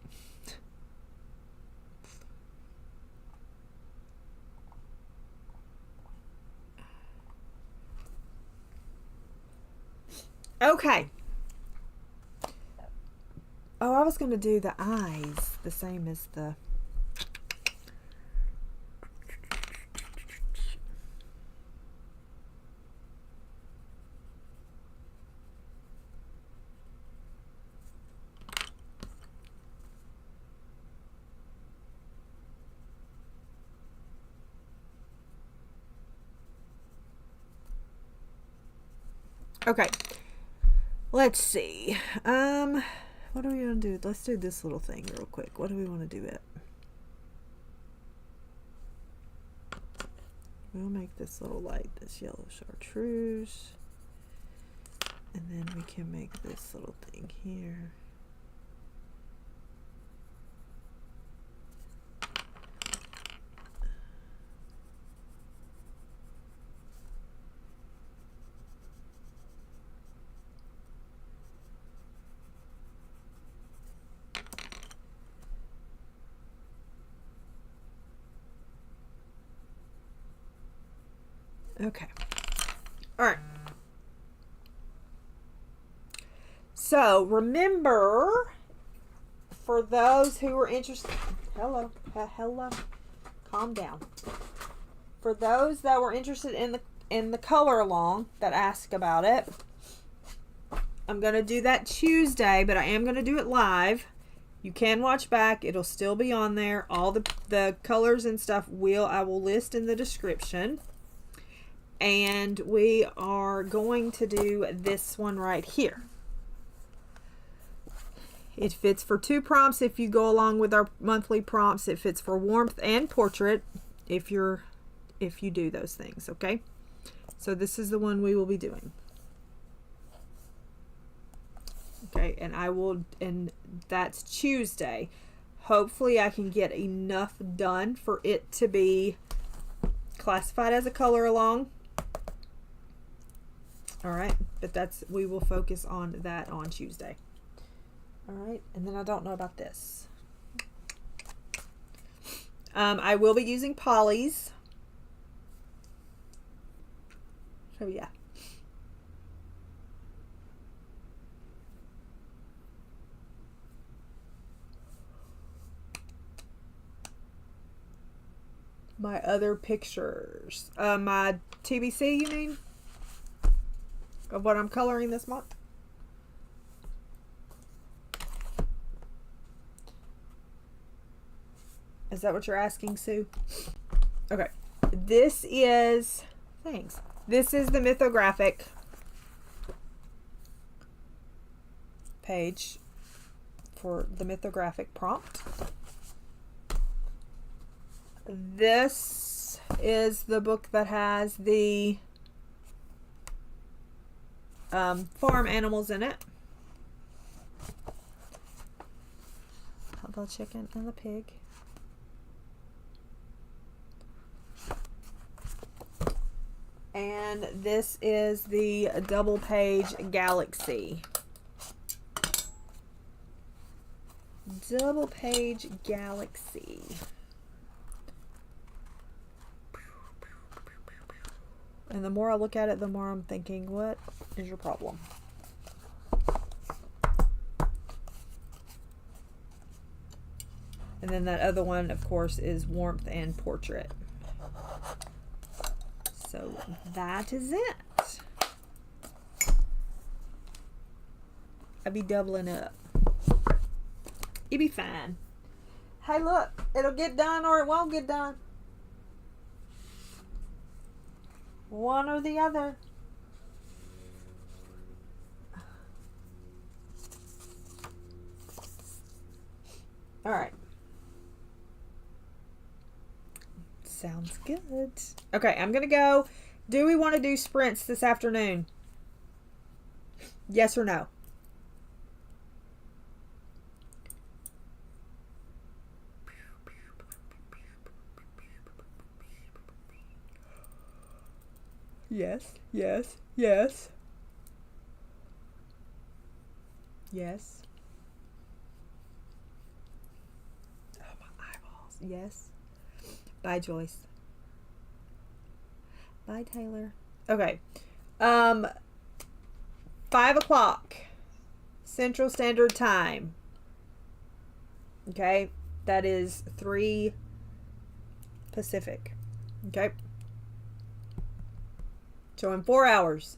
Okay. Oh, I was going to do the eyes the same as the... Okay, let's see. What are we gonna do? Let's do this little thing real quick. What do we want to do it? We'll make this little light, this yellow chartreuse, and then we can make this little thing here. Okay. All right. So remember, for those who are interested, hello, calm down. For those that were interested in the color along that asked about it, I'm gonna do that Tuesday, but I am gonna do it live. You can watch back; it'll still be on there. All the colors and stuff I will list in the description. And we are going to do this one right here. It fits for 2 prompts if you go along with our monthly prompts. It fits for warmth and portrait if you do those things, okay? So this is the one we will be doing. Okay, and that's Tuesday. Hopefully I can get enough done for it to be classified as a color along. All right, but we will focus on that on Tuesday. All right, and then I don't know about this. I will be using polys. So yeah. My other pictures. My TBC, you mean? Of what I'm coloring this month? Is that what you're asking, Sue? Okay. This is... Thanks. This is the Mythographic page for the Mythographic prompt. This is the book that has the farm animals in it. The chicken and the pig. And this is the double page Galaxy. Double page Galaxy. And the more I look at it, the more I'm thinking, what is your problem? And then that other one, of course, is Warmth and Portrait. So that is it. I'll be doubling up. You'll be fine. Hey, look, it'll get done or it won't get done. One or the other. All right. Sounds good. Okay, I'm going to go. Do we want to do sprints this afternoon? Yes or no? Yes, yes, yes. Yes. Oh, my eyeballs. Yes. Bye, Joyce. Bye, Taylor. Okay. 5 o'clock Central Standard Time. Okay. That is 3 Pacific. Okay. So in 4 hours.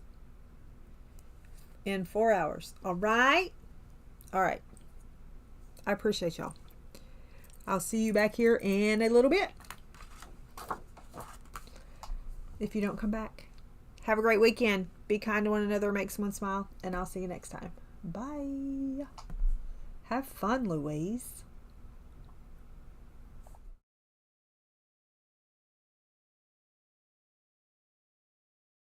In 4 hours. All right. All right. I appreciate y'all. I'll see you back here in a little bit. If you don't come back. Have a great weekend. Be kind to one another. Make someone smile. And I'll see you next time. Bye. Have fun, Louise.